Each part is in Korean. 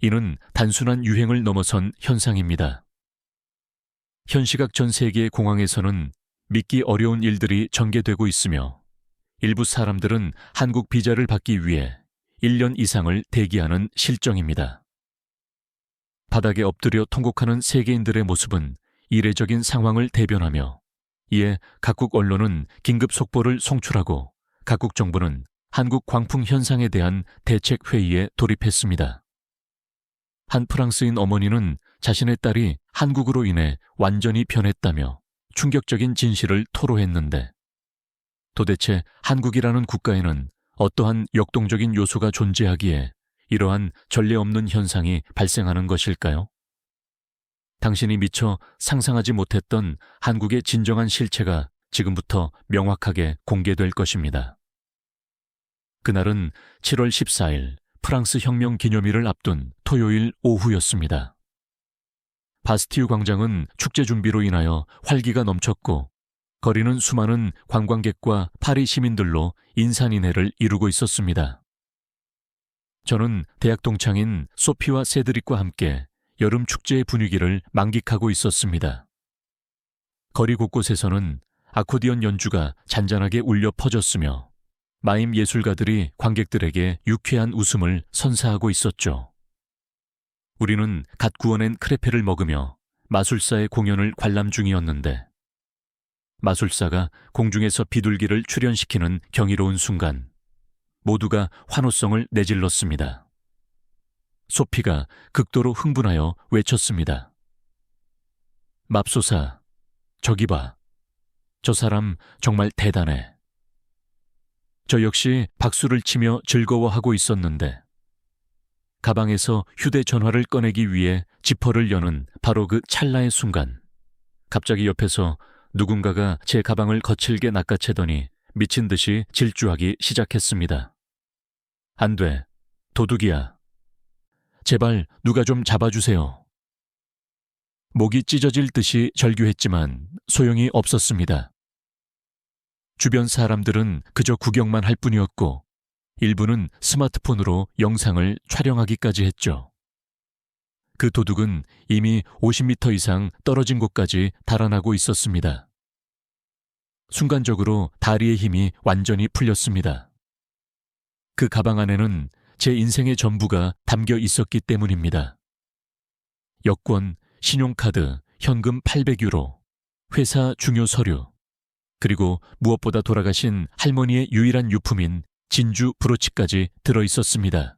이는 단순한 유행을 넘어선 현상입니다. 현 시각 전 세계의 공항에서는 믿기 어려운 일들이 전개되고 있으며 일부 사람들은 한국 비자를 받기 위해 1년 이상을 대기하는 실정입니다. 바닥에 엎드려 통곡하는 세계인들의 모습은 이례적인 상황을 대변하며 이에 각국 언론은 긴급 속보를 송출하고 각국 정부는 한국 광풍 현상에 대한 대책 회의에 돌입했습니다. 한 프랑스인 어머니는 자신의 딸이 한국으로 인해 완전히 변했다며 충격적인 진실을 토로했는데 도대체 한국이라는 국가에는 어떠한 역동적인 요소가 존재하기에 이러한 전례 없는 현상이 발생하는 것일까요? 당신이 미처 상상하지 못했던 한국의 진정한 실체가 지금부터 명확하게 공개될 것입니다. 그날은 7월 14일 프랑스 혁명 기념일을 앞둔 토요일 오후였습니다. 바스티유 광장은 축제 준비로 인하여 활기가 넘쳤고 거리는 수많은 관광객과 파리 시민들로 인산인해를 이루고 있었습니다. 저는 대학 동창인 소피와 세드릭과 함께 여름 축제의 분위기를 만끽하고 있었습니다. 거리 곳곳에서는 아코디언 연주가 잔잔하게 울려 퍼졌으며 마임 예술가들이 관객들에게 유쾌한 웃음을 선사하고 있었죠. 우리는 갓 구워낸 크레페를 먹으며 마술사의 공연을 관람 중이었는데 마술사가 공중에서 비둘기를 출현시키는 경이로운 순간 모두가 환호성을 내질렀습니다. 소피가 극도로 흥분하여 외쳤습니다. 맙소사, 저기 봐. 저 사람 정말 대단해. 저 역시 박수를 치며 즐거워하고 있었는데 가방에서 휴대전화를 꺼내기 위해 지퍼를 여는 바로 그 찰나의 순간 갑자기 옆에서 누군가가 제 가방을 거칠게 낚아채더니 미친 듯이 질주하기 시작했습니다. 안 돼. 도둑이야. 제발 누가 좀 잡아주세요. 목이 찢어질 듯이 절규했지만 소용이 없었습니다. 주변 사람들은 그저 구경만 할 뿐이었고 일부는 스마트폰으로 영상을 촬영하기까지 했죠. 그 도둑은 이미 50m 이상 떨어진 곳까지 달아나고 있었습니다. 순간적으로 다리의 힘이 완전히 풀렸습니다. 그 가방 안에는 제 인생의 전부가 담겨 있었기 때문입니다. 여권, 신용카드, 현금 800유로, 회사 중요 서류, 그리고 무엇보다 돌아가신 할머니의 유일한 유품인 진주 브로치까지 들어있었습니다.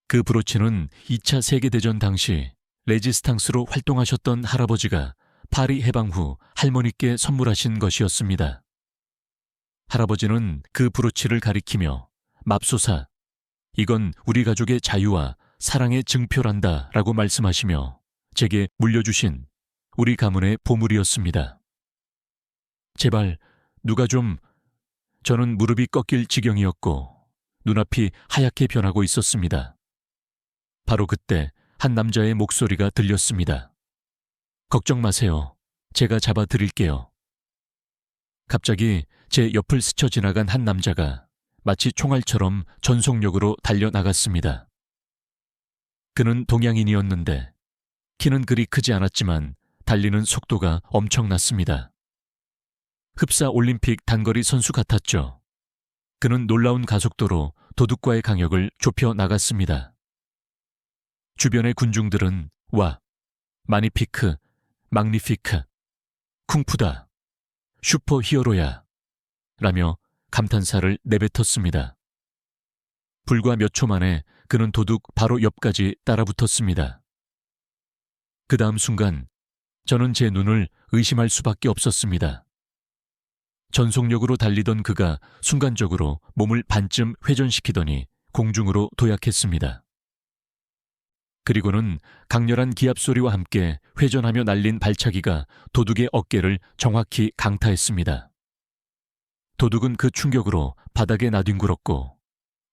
그 브로치는 2차 세계대전 당시 레지스탕스로 활동하셨던 할아버지가 파리 해방 후 할머니께 선물하신 것이었습니다. 할아버지는 그 브로치를 가리키며 맙소사, 이건 우리 가족의 자유와 사랑의 증표란다 라고 말씀하시며 제게 물려주신 우리 가문의 보물이었습니다. 제발 누가 좀... 저는 무릎이 꺾일 지경이었고 눈앞이 하얗게 변하고 있었습니다. 바로 그때 한 남자의 목소리가 들렸습니다. 걱정 마세요. 제가 잡아드릴게요. 갑자기 제 옆을 스쳐 지나간 한 남자가 마치 총알처럼 전속력으로 달려나갔습니다. 그는 동양인이었는데 키는 그리 크지 않았지만 달리는 속도가 엄청났습니다. 흡사 올림픽 단거리 선수 같았죠. 그는 놀라운 가속도로 도둑과의 간격을 좁혀 나갔습니다. 주변의 군중들은 와, 마니피크, magnifique, 쿵푸다, 슈퍼 히어로야 라며 감탄사를 내뱉었습니다. 불과 몇 초 만에 그는 도둑 바로 옆까지 따라붙었습니다. 그 다음 순간 저는 제 눈을 의심할 수밖에 없었습니다. 전속력으로 달리던 그가 순간적으로 몸을 반쯤 회전시키더니 공중으로 도약했습니다. 그리고는 강렬한 기합 소리와 함께 회전하며 날린 발차기가 도둑의 어깨를 정확히 강타했습니다. 도둑은 그 충격으로 바닥에 나뒹굴었고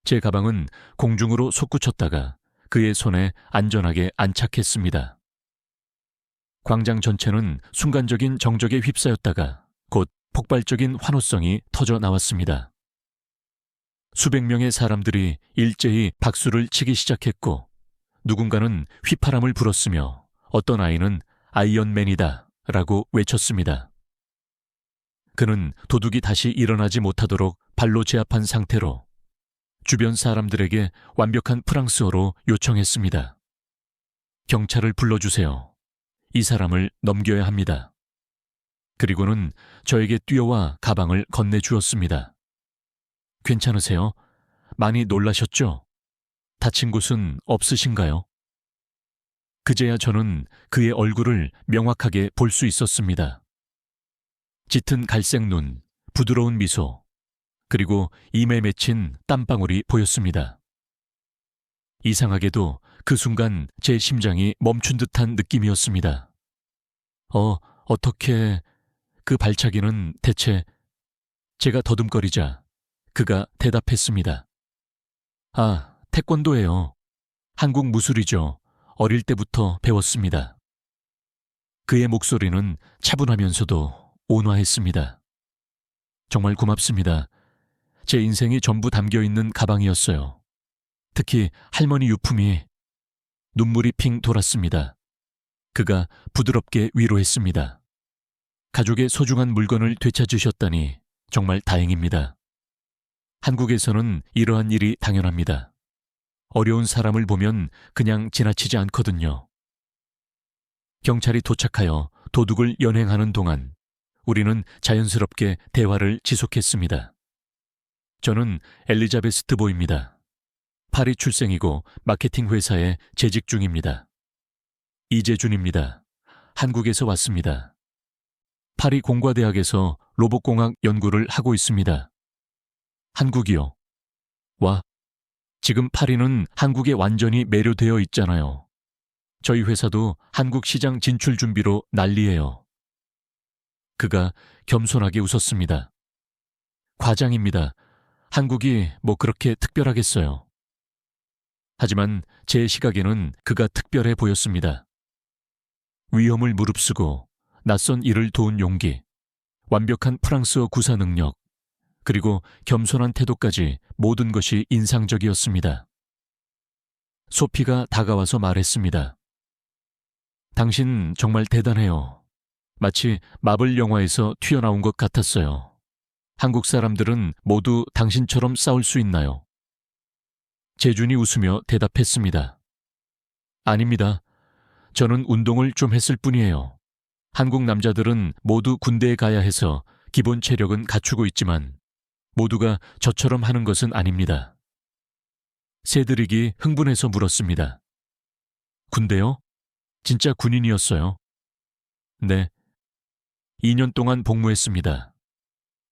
제 가방은 공중으로 솟구쳤다가 그의 손에 안전하게 안착했습니다. 광장 전체는 순간적인 정적에 휩싸였다가 곧 폭발적인 환호성이 터져 나왔습니다. 수백 명의 사람들이 일제히 박수를 치기 시작했고 누군가는 휘파람을 불었으며 어떤 아이는 아이언맨이다 라고 외쳤습니다. 그는 도둑이 다시 일어나지 못하도록 발로 제압한 상태로 주변 사람들에게 완벽한 프랑스어로 요청했습니다. 경찰을 불러주세요. 이 사람을 넘겨야 합니다. 그리고는 저에게 뛰어와 가방을 건네주었습니다. 괜찮으세요? 많이 놀라셨죠? 다친 곳은 없으신가요? 그제야 저는 그의 얼굴을 명확하게 볼 수 있었습니다. 짙은 갈색 눈, 부드러운 미소, 그리고 입에 맺힌 땀방울이 보였습니다. 이상하게도 그 순간 제 심장이 멈춘 듯한 느낌이었습니다. 어떻게... 그 발차기는 대체... 제가 더듬거리자 그가 대답했습니다. 아, 태권도예요. 한국 무술이죠. 어릴 때부터 배웠습니다. 그의 목소리는 차분하면서도 온화했습니다. 정말 고맙습니다. 제 인생이 전부 담겨있는 가방이었어요. 특히 할머니 유품이... 눈물이 핑 돌았습니다. 그가 부드럽게 위로했습니다. 가족의 소중한 물건을 되찾으셨다니 정말 다행입니다. 한국에서는 이러한 일이 당연합니다. 어려운 사람을 보면 그냥 지나치지 않거든요. 경찰이 도착하여 도둑을 연행하는 동안 우리는 자연스럽게 대화를 지속했습니다. 저는 엘리자베스 드보입니다. 파리 출생이고 마케팅 회사에 재직 중입니다. 이재준입니다. 한국에서 왔습니다. 파리 공과대학에서 로봇공학 연구를 하고 있습니다. 한국이요? 와, 지금 파리는 한국에 완전히 매료되어 있잖아요. 저희 회사도 한국 시장 진출 준비로 난리예요. 그가 겸손하게 웃었습니다. 과장입니다. 한국이 뭐 그렇게 특별하겠어요. 하지만 제 시각에는 그가 특별해 보였습니다. 위험을 무릅쓰고 낯선 일을 도운 용기, 완벽한 프랑스어 구사 능력, 그리고 겸손한 태도까지 모든 것이 인상적이었습니다. 소피가 다가와서 말했습니다. 당신 정말 대단해요. 마치 마블 영화에서 튀어나온 것 같았어요. 한국 사람들은 모두 당신처럼 싸울 수 있나요? 재준이 웃으며 대답했습니다. 아닙니다. 저는 운동을 좀 했을 뿐이에요. 한국 남자들은 모두 군대에 가야 해서 기본 체력은 갖추고 있지만 모두가 저처럼 하는 것은 아닙니다. 새들이기 흥분해서 물었습니다. 군대요? 진짜 군인이었어요? 네. 2년 동안 복무했습니다.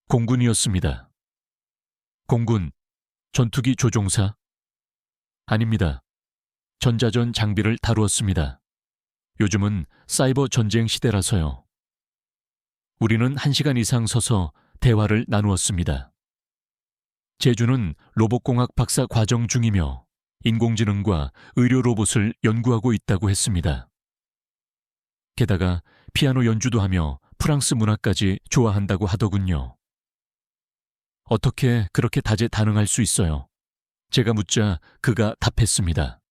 공군이었습니다. 공군, 전투기 조종사? 아닙니다. 전자전 장비를 다루었습니다. 요즘은 사이버 전쟁 시대라서요. 우리는 1시간 이상 서서 대화를 나누었습니다. 재준은 로봇공학 박사 과정 중이며 인공지능과 의료 로봇을 연구하고 있다고 했습니다. 게다가 피아노 연주도 하며 프랑스 문화까지 좋아한다고 하더군요. 어떻게 그렇게 다재다능할 수 있어요? 제가 묻자 그가 답했습니다.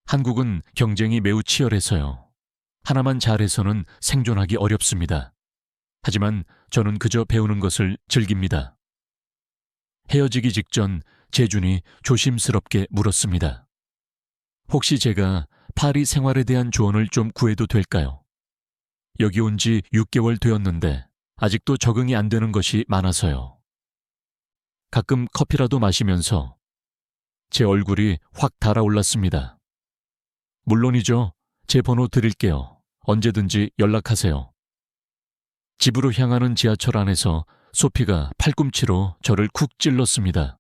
한국은 경쟁이 매우 치열해서요. 하나만 잘해서는 생존하기 어렵습니다. 하지만 저는 그저 배우는 것을 즐깁니다. 헤어지기 직전 재준이 조심스럽게 물었습니다. 혹시 제가 파리 생활에 대한 조언을 좀 구해도 될까요? 여기 온 지 6개월 되었는데 아직도 적응이 안 되는 것이 많아서요. 가끔 커피라도 마시면서 제 얼굴이 확 달아올랐습니다. 물론이죠. 제 번호 드릴게요. 언제든지 연락하세요. 집으로 향하는 지하철 안에서 소피가 팔꿈치로 저를 쿡 찔렀습니다.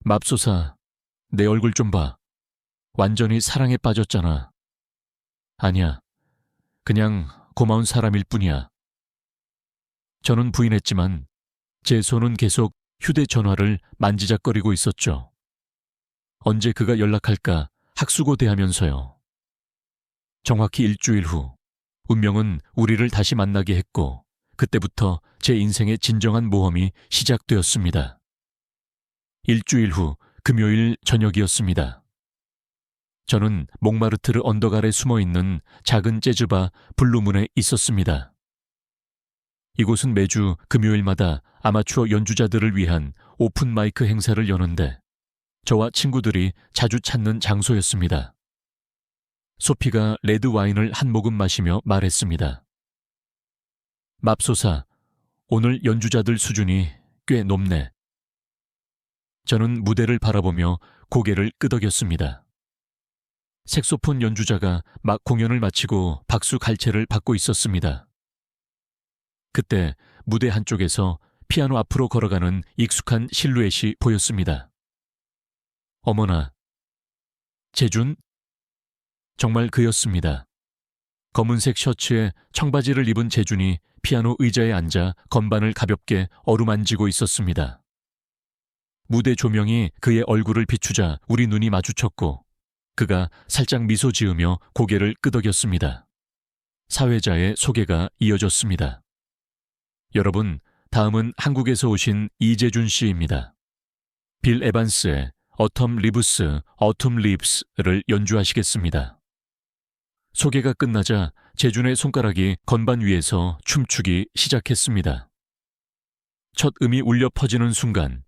맙소사, 내 얼굴 좀 봐. 완전히 사랑에 빠졌잖아. 아니야. 그냥 고마운 사람일 뿐이야. 저는 부인했지만 제 손은 계속 휴대전화를 만지작거리고 있었죠. 언제 그가 연락할까 학수고대하면서요. 정확히 일주일 후 운명은 우리를 다시 만나게 했고 그때부터 제 인생의 진정한 모험이 시작되었습니다. 일주일 후 금요일 저녁이었습니다. 저는 몽마르트르 언덕 아래 숨어있는 작은 재즈바 블루문에 있었습니다. 이곳은 매주 금요일마다 아마추어 연주자들을 위한 오픈 마이크 행사를 여는데 저와 친구들이 자주 찾는 장소였습니다. 소피가 레드 와인을 한 모금 마시며 말했습니다. 맙소사, 오늘 연주자들 수준이 꽤 높네. 저는 무대를 바라보며 고개를 끄덕였습니다. 색소폰 연주자가 막 공연을 마치고 박수 갈채를 받고 있었습니다. 그때 무대 한쪽에서 피아노 앞으로 걸어가는 익숙한 실루엣이 보였습니다. 어머나, 재준? 정말 그였습니다. 검은색 셔츠에 청바지를 입은 재준이 피아노 의자에 앉아 건반을 가볍게 어루만지고 있었습니다. 무대 조명이 그의 얼굴을 비추자 우리 눈이 마주쳤고 그가 살짝 미소 지으며 고개를 끄덕였습니다. 사회자의 소개가 이어졌습니다. 여러분, 다음은 한국에서 오신 이재준 씨입니다. 빌 에반스의 어텀 리브스, 어툼 립스를 연주하시겠습니다. 소개가 끝나자 재준의 손가락이 건반 위에서 춤추기 시작했습니다. 첫 음이 울려 퍼지는 순간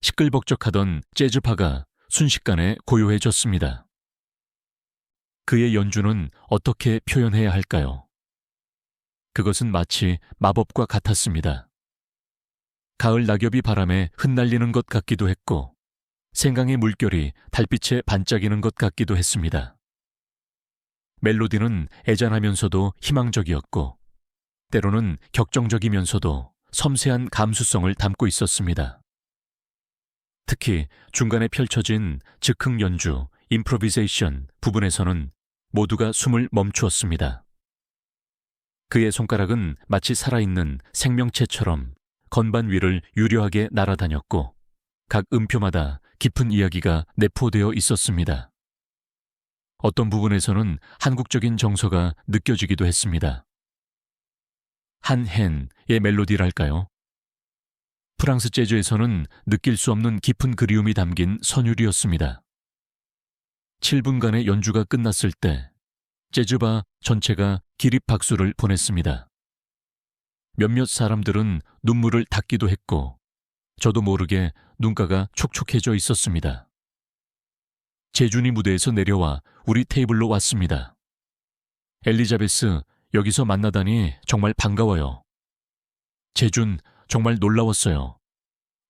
시끌벅적하던 재즈파가 순식간에 고요해졌습니다. 그의 연주는 어떻게 표현해야 할까요? 그것은 마치 마법과 같았습니다. 가을 낙엽이 바람에 흩날리는 것 같기도 했고 생강의 물결이 달빛에 반짝이는 것 같기도 했습니다. 멜로디는 애잔하면서도 희망적이었고 때로는 격정적이면서도 섬세한 감수성을 담고 있었습니다. 특히 중간에 펼쳐진 즉흥 연주, 임프로비제이션 부분에서는 모두가 숨을 멈추었습니다. 그의 손가락은 마치 살아있는 생명체처럼 건반 위를 유려하게 날아다녔고 각 음표마다 깊은 이야기가 내포되어 있었습니다. 어떤 부분에서는 한국적인 정서가 느껴지기도 했습니다. 한헨의 멜로디랄까요? 프랑스 재즈에서는 느낄 수 없는 깊은 그리움이 담긴 선율이었습니다. 7분간의 연주가 끝났을 때 재즈바 전체가 기립박수를 보냈습니다. 몇몇 사람들은 눈물을 닦기도 했고 저도 모르게 눈가가 촉촉해져 있었습니다. 재준이 무대에서 내려와 우리 테이블로 왔습니다. 엘리자베스, 여기서 만나다니 정말 반가워요. 재준, 정말 놀라웠어요.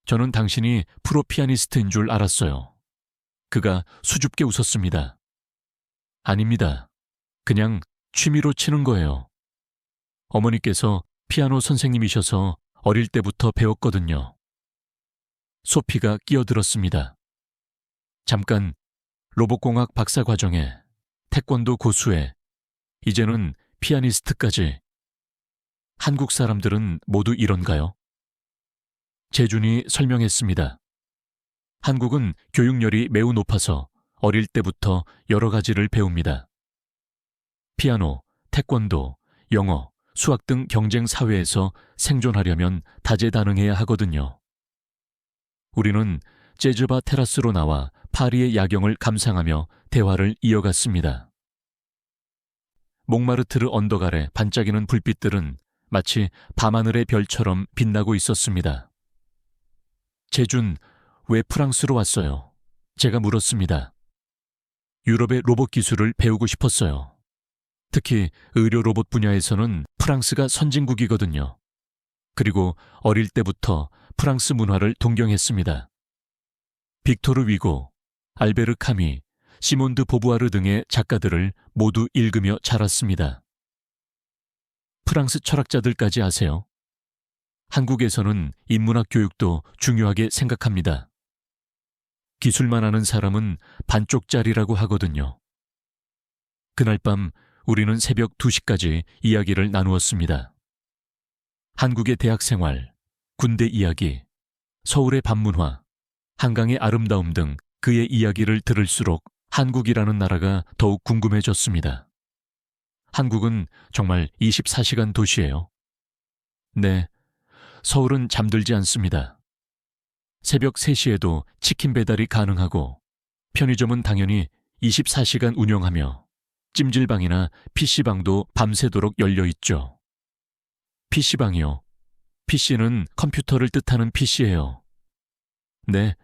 저는 당신이 프로 피아니스트인 줄 알았어요. 그가 수줍게 웃었습니다. 아닙니다. 그냥 취미로 치는 거예요. 어머니께서 피아노 선생님이셔서 어릴 때부터 배웠거든요. 소피가 끼어들었습니다. 잠깐, 로봇공학 박사 과정에, 태권도 고수에, 이제는 피아니스트까지. 한국 사람들은 모두 이런가요? 재준이 설명했습니다. 한국은 교육열이 매우 높아서 어릴 때부터 여러 가지를 배웁니다. 피아노, 태권도, 영어, 수학 등 경쟁 사회에서 생존하려면 다재다능해야 하거든요. 우리는 재즈바 테라스로 나와 파리의 야경을 감상하며 대화를 이어갔습니다. 몽마르트르 언덕 아래 반짝이는 불빛들은 마치 밤하늘의 별처럼 빛나고 있었습니다. 재준, 왜 프랑스로 왔어요? 제가 물었습니다. 유럽의 로봇 기술을 배우고 싶었어요. 특히 의료 로봇 분야에서는 프랑스가 선진국이거든요. 그리고 어릴 때부터 프랑스 문화를 동경했습니다. 빅토르 위고, 알베르 카미, 시몬 드 보부아르 등의 작가들을 모두 읽으며 자랐습니다. 프랑스 철학자들까지 아세요? 한국에서는 인문학 교육도 중요하게 생각합니다. 기술만 아는 사람은 반쪽짜리라고 하거든요. 그날 밤 우리는 새벽 2시까지 이야기를 나누었습니다. 한국의 대학 생활, 군대 이야기, 서울의 밤문화, 한강의 아름다움 등 그의 이야기를 들을수록 한국이라는 나라가 더욱 궁금해졌습니다. 한국은 정말 24시간 도시예요. 네, 서울은 잠들지 않습니다. 새벽 3시에도 치킨 배달이 가능하고 편의점은 당연히 24시간 운영하며 찜질방이나 PC방도 밤새도록 열려 있죠. PC방이요. PC는 컴퓨터를 뜻하는 PC예요. 네,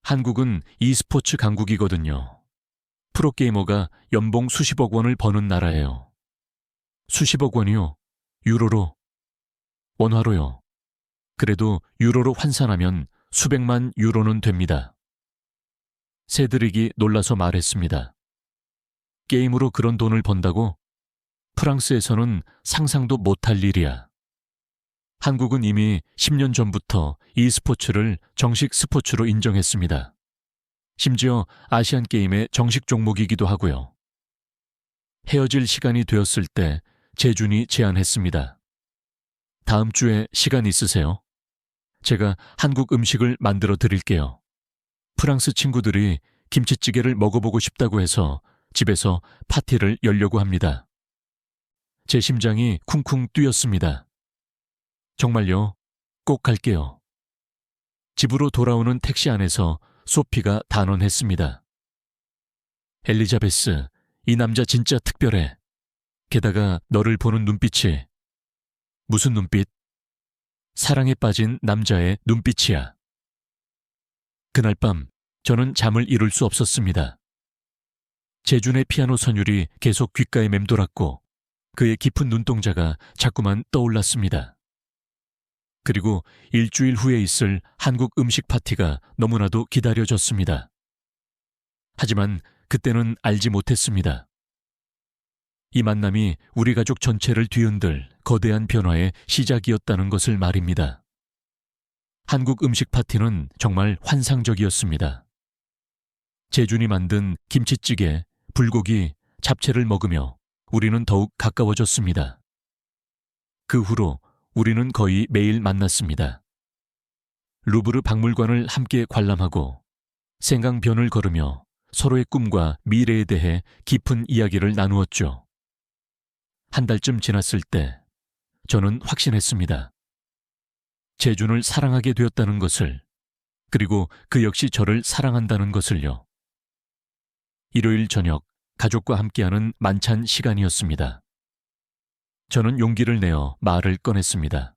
한국은 e스포츠 강국이거든요. 프로게이머가 연봉 수십억 원을 버는 나라예요. 수십억 원이요? 유로로? 원화로요. 그래도 유로로 환산하면 수백만 유로는 됩니다. 새들익이 놀라서 말했습니다. 게임으로 그런 돈을 번다고? 프랑스에서는 상상도 못할 일이야. 한국은 이미 10년 전부터 e스포츠를 정식 스포츠로 인정했습니다. 심지어 아시안게임의 정식 종목이기도 하고요. 헤어질 시간이 되었을 때 재준이 제안했습니다. 다음 주에 시간 있으세요? 제가 한국 음식을 만들어 드릴게요. 프랑스 친구들이 김치찌개를 먹어보고 싶다고 해서 집에서 파티를 열려고 합니다. 제 심장이 쿵쿵 뛰었습니다. 정말요? 꼭 갈게요. 집으로 돌아오는 택시 안에서 소피가 단언했습니다. 엘리자베스, 이 남자 진짜 특별해. 게다가 너를 보는 눈빛이. 무슨 눈빛? 사랑에 빠진 남자의 눈빛이야. 그날 밤 저는 잠을 이룰 수 없었습니다. 재준의 피아노 선율이 계속 귓가에 맴돌았고 그의 깊은 눈동자가 자꾸만 떠올랐습니다. 그리고 일주일 후에 있을 한국 음식 파티가 너무나도 기다려졌습니다. 하지만 그때는 알지 못했습니다. 이 만남이 우리 가족 전체를 뒤흔들 거대한 변화의 시작이었다는 것을 말입니다. 한국 음식 파티는 정말 환상적이었습니다. 재준이 만든 김치찌개, 불고기, 잡채를 먹으며 우리는 더욱 가까워졌습니다. 그 후로 우리는 거의 매일 만났습니다. 루브르 박물관을 함께 관람하고 생강변을 걸으며 서로의 꿈과 미래에 대해 깊은 이야기를 나누었죠. 한 달쯤 지났을 때 저는 확신했습니다. 재준을 사랑하게 되었다는 것을, 그리고 그 역시 저를 사랑한다는 것을요. 일요일 저녁 가족과 함께하는 만찬 시간이었습니다. 저는 용기를 내어 말을 꺼냈습니다.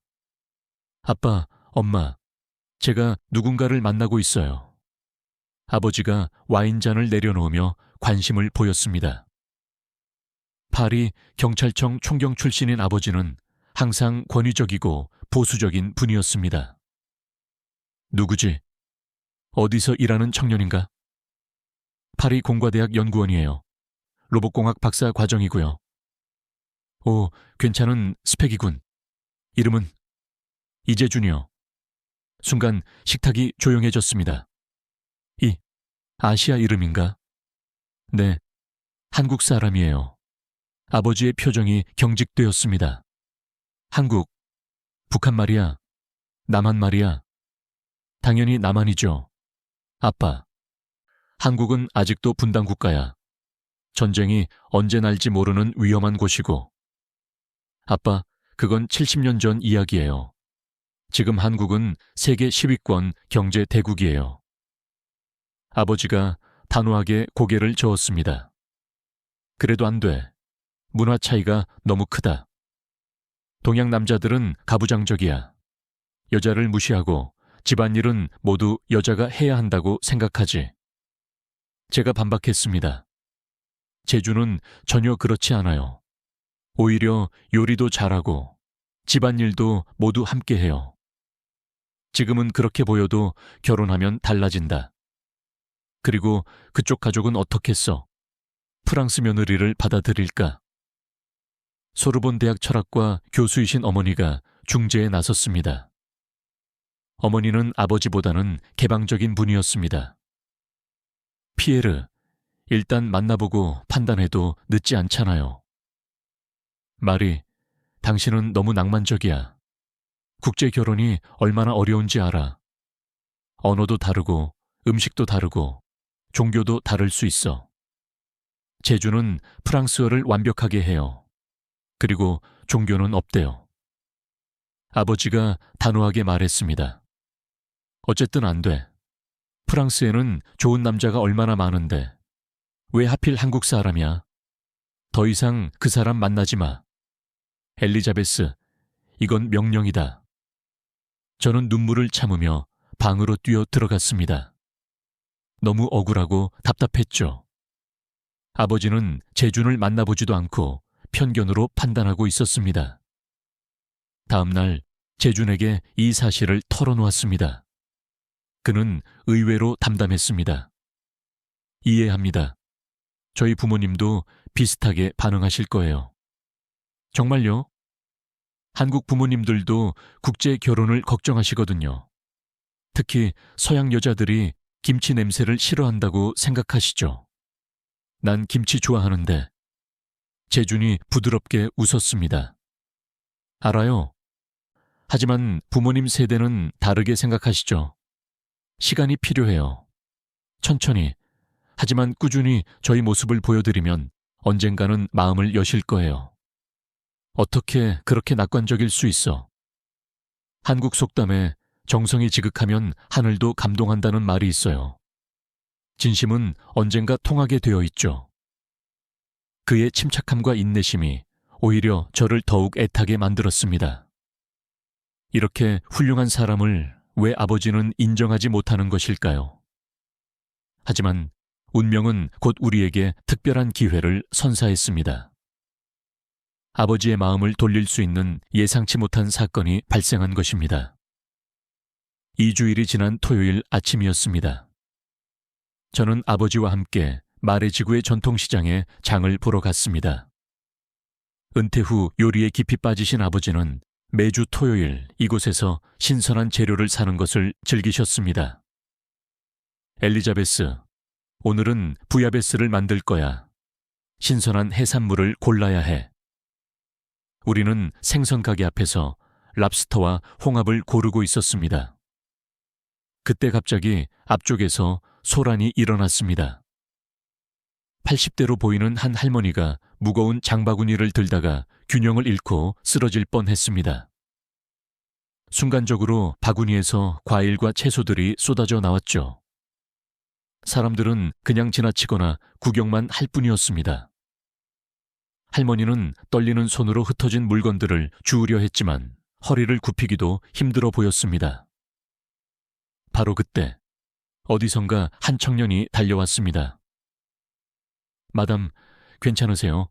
아빠, 엄마, 제가 누군가를 만나고 있어요. 아버지가 와인잔을 내려놓으며 관심을 보였습니다. 파리 경찰청 총경 출신인 아버지는 항상 권위적이고 보수적인 분이었습니다. 누구지? 어디서 일하는 청년인가? 파리 공과대학 연구원이에요. 로봇공학 박사 과정이고요. 오, 괜찮은 스펙이군. 이름은? 이재준이요. 순간 식탁이 조용해졌습니다. 이 아시아 이름인가? 네, 한국 사람이에요. 아버지의 표정이 경직되었습니다. 한국, 북한 말이야? 남한 말이야? 당연히 남한이죠. 아빠, 한국은 아직도 분단 국가야. 전쟁이 언제 날지 모르는 위험한 곳이고. 아빠, 그건 70년 전 이야기예요. 지금 한국은 세계 10위권 경제 대국이에요. 아버지가 단호하게 고개를 저었습니다. 그래도 안 돼. 문화 차이가 너무 크다. 동양 남자들은 가부장적이야. 여자를 무시하고 집안일은 모두 여자가 해야 한다고 생각하지. 제가 반박했습니다. 재주는 전혀 그렇지 않아요. 오히려 요리도 잘하고 집안일도 모두 함께 해요. 지금은 그렇게 보여도 결혼하면 달라진다. 그리고 그쪽 가족은 어떻겠어? 프랑스 며느리를 받아들일까? 소르본 대학 철학과 교수이신 어머니가 중재에 나섰습니다. 어머니는 아버지보다는 개방적인 분이었습니다. 피에르, 일단 만나보고 판단해도 늦지 않잖아요. 마리, 당신은 너무 낭만적이야. 국제 결혼이 얼마나 어려운지 알아. 언어도 다르고 음식도 다르고 종교도 다를 수 있어. 재주는 프랑스어를 완벽하게 해요. 그리고 종교는 없대요. 아버지가 단호하게 말했습니다. 어쨌든 안 돼. 프랑스에는 좋은 남자가 얼마나 많은데 왜 하필 한국 사람이야? 더 이상 그 사람 만나지 마. 엘리자베스, 이건 명령이다. 저는 눈물을 참으며 방으로 뛰어 들어갔습니다. 너무 억울하고 답답했죠. 아버지는 재준을 만나보지도 않고 편견으로 판단하고 있었습니다. 다음 날 재준에게 이 사실을 털어놓았습니다. 그는 의외로 담담했습니다. 이해합니다. 저희 부모님도 비슷하게 반응하실 거예요. 정말요? 한국 부모님들도 국제 결혼을 걱정하시거든요. 특히 서양 여자들이 김치 냄새를 싫어한다고 생각하시죠. 난 김치 좋아하는데. 재준이 부드럽게 웃었습니다. 알아요. 하지만 부모님 세대는 다르게 생각하시죠. 시간이 필요해요. 천천히, 하지만 꾸준히 저희 모습을 보여드리면 언젠가는 마음을 여실 거예요. 어떻게 그렇게 낙관적일 수 있어? 한국 속담에 정성이 지극하면 하늘도 감동한다는 말이 있어요. 진심은 언젠가 통하게 되어 있죠. 그의 침착함과 인내심이 오히려 저를 더욱 애타게 만들었습니다. 이렇게 훌륭한 사람을 왜 아버지는 인정하지 못하는 것일까요? 하지만 운명은 곧 우리에게 특별한 기회를 선사했습니다. 아버지의 마음을 돌릴 수 있는 예상치 못한 사건이 발생한 것입니다. 2주일이 지난 토요일 아침이었습니다. 저는 아버지와 함께 마레지구의 전통시장에 장을 보러 갔습니다. 은퇴 후 요리에 깊이 빠지신 아버지는 매주 토요일 이곳에서 신선한 재료를 사는 것을 즐기셨습니다. 엘리자베스, 오늘은 부야베스를 만들 거야. 신선한 해산물을 골라야 해. 우리는 생선 가게 앞에서 랍스터와 홍합을 고르고 있었습니다. 그때 갑자기 앞쪽에서 소란이 일어났습니다. 80대로 보이는 한 할머니가 무거운 장바구니를 들다가 균형을 잃고 쓰러질 뻔했습니다. 순간적으로 바구니에서 과일과 채소들이 쏟아져 나왔죠. 사람들은 그냥 지나치거나 구경만 할 뿐이었습니다. 할머니는 떨리는 손으로 흩어진 물건들을 주우려 했지만 허리를 굽히기도 힘들어 보였습니다. 바로 그때 어디선가 한 청년이 달려왔습니다. 마담, 괜찮으세요?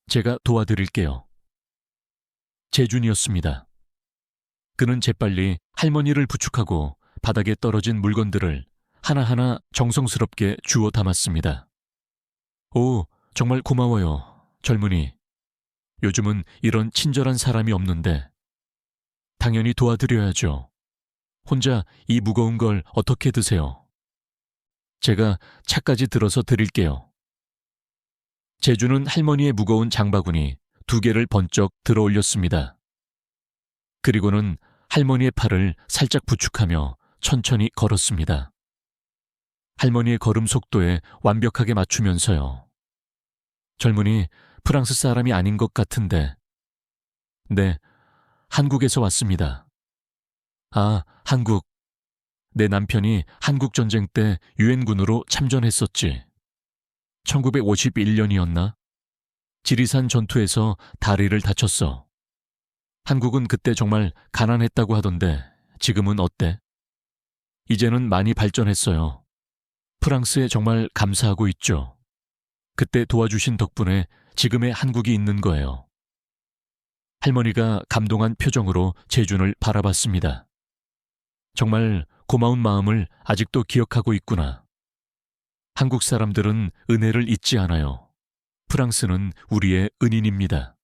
제가 도와드릴게요. 재준이었습니다. 그는 재빨리 할머니를 부축하고 바닥에 떨어진 물건들을 하나하나 정성스럽게 주워 담았습니다. 오, 정말 고마워요, 젊은이. 요즘은 이런 친절한 사람이 없는데. 당연히 도와드려야죠. 혼자 이 무거운 걸 어떻게 드세요? 제가 차까지 들어서 드릴게요. 재준은 할머니의 무거운 장바구니 2개를 번쩍 들어 올렸습니다. 그리고는 할머니의 팔을 살짝 부축하며 천천히 걸었습니다. 할머니의 걸음 속도에 완벽하게 맞추면서요. 젊은이 프랑스 사람이 아닌 것 같은데. 네, 한국에서 왔습니다. 아, 한국. 내 남편이 한국전쟁 때 유엔군으로 참전했었지. 1951년이었나? 지리산 전투에서 다리를 다쳤어. 한국은 그때 정말 가난했다고 하던데 지금은 어때? 이제는 많이 발전했어요. 프랑스에 정말 감사하고 있죠. 그때 도와주신 덕분에 지금의 한국이 있는 거예요. 할머니가 감동한 표정으로 재준을 바라봤습니다. 정말 고마운 마음을 아직도 기억하고 있구나. 한국 사람들은 은혜를 잊지 않아요. 프랑스는 우리의 은인입니다.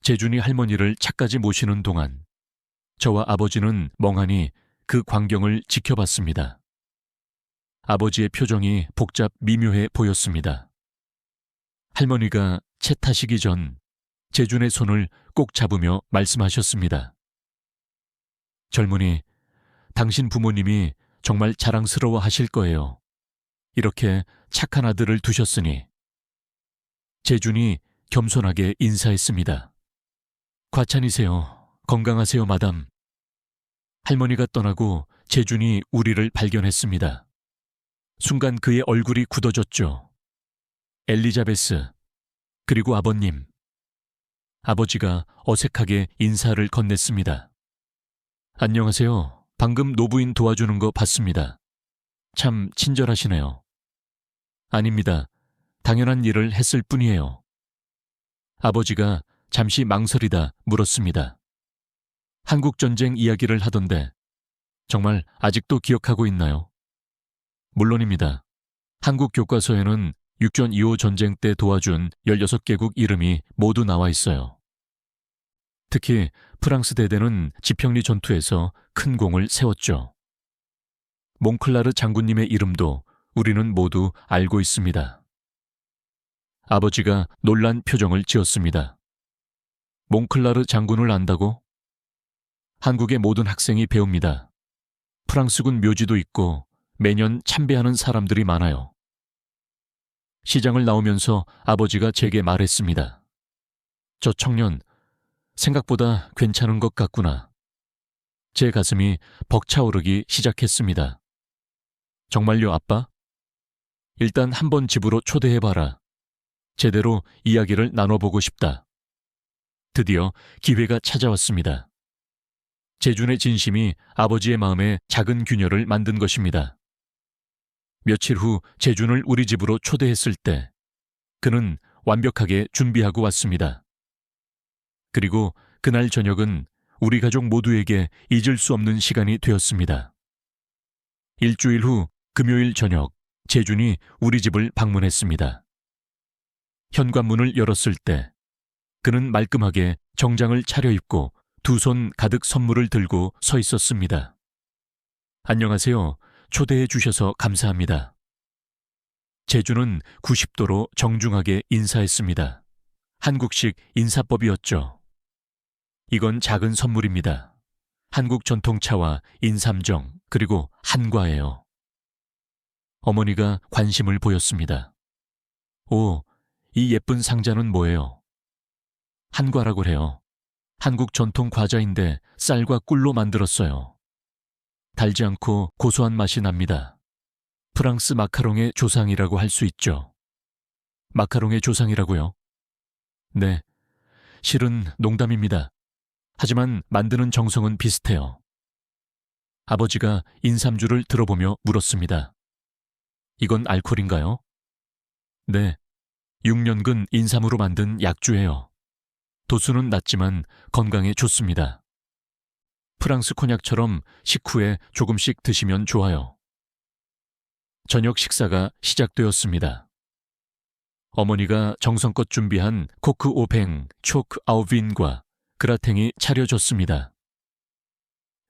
재준이 할머니를 차까지 모시는 동안 저와 아버지는 멍하니 그 광경을 지켜봤습니다. 아버지의 표정이 복잡 미묘해 보였습니다. 할머니가 채 타시기 전 재준의 손을 꼭 잡으며 말씀하셨습니다. 젊은이, 당신 부모님이 정말 자랑스러워 하실 거예요. 이렇게 착한 아들을 두셨으니. 재준이 겸손하게 인사했습니다. 과찬이세요. 건강하세요, 마담. 할머니가 떠나고 재준이 우리를 발견했습니다. 순간 그의 얼굴이 굳어졌죠. 엘리자베스, 그리고 아버님. 아버지가 어색하게 인사를 건넸습니다. 안녕하세요. 방금 노부인 도와주는 거 봤습니다. 참 친절하시네요. 아닙니다. 당연한 일을 했을 뿐이에요. 아버지가 잠시 망설이다 물었습니다. 한국전쟁 이야기를 하던데 정말 아직도 기억하고 있나요? 물론입니다. 한국 교과서에는 육전 2호 전쟁 때 도와준 16개국 이름이 모두 나와 있어요. 특히 프랑스 대대는 지평리 전투에서 큰 공을 세웠죠. 몽클라르 장군님의 이름도 우리는 모두 알고 있습니다. 아버지가 놀란 표정을 지었습니다. 몽클라르 장군을 안다고? 한국의 모든 학생이 배웁니다. 프랑스군 묘지도 있고 매년 참배하는 사람들이 많아요. 시장을 나오면서 아버지가 제게 말했습니다. 저 청년, 생각보다 괜찮은 것 같구나. 제 가슴이 벅차오르기 시작했습니다. 정말요, 아빠? 일단 한번 집으로 초대해봐라. 제대로 이야기를 나눠보고 싶다. 드디어 기회가 찾아왔습니다. 재준의 진심이 아버지의 마음에 작은 균열을 만든 것입니다. 며칠 후 재준을 우리 집으로 초대했을 때 그는 완벽하게 준비하고 왔습니다. 그리고 그날 저녁은 우리 가족 모두에게 잊을 수 없는 시간이 되었습니다. 일주일 후 금요일 저녁, 재준이 우리 집을 방문했습니다. 현관문을 열었을 때 그는 말끔하게 정장을 차려입고 두 손 가득 선물을 들고 서 있었습니다. 안녕하세요. 초대해 주셔서 감사합니다. 재준은 90도로 정중하게 인사했습니다. 한국식 인사법이었죠. 이건 작은 선물입니다. 한국 전통차와 인삼정 그리고 한과예요. 어머니가 관심을 보였습니다. 오, 이 예쁜 상자는 뭐예요? 한과라고 해요. 한국 전통 과자인데 쌀과 꿀로 만들었어요. 달지 않고 고소한 맛이 납니다. 프랑스 마카롱의 조상이라고 할 수 있죠. 마카롱의 조상이라고요? 네, 실은 농담입니다. 하지만 만드는 정성은 비슷해요. 아버지가 인삼주를 들어보며 물었습니다. 이건 알코올인가요? 네, 6년근 인삼으로 만든 약주예요. 도수는 낮지만 건강에 좋습니다. 프랑스 코냑처럼 식후에 조금씩 드시면 좋아요. 저녁 식사가 시작되었습니다. 어머니가 정성껏 준비한 코크 오뱅, 초크 아우빈과 그라탱이 차려졌습니다.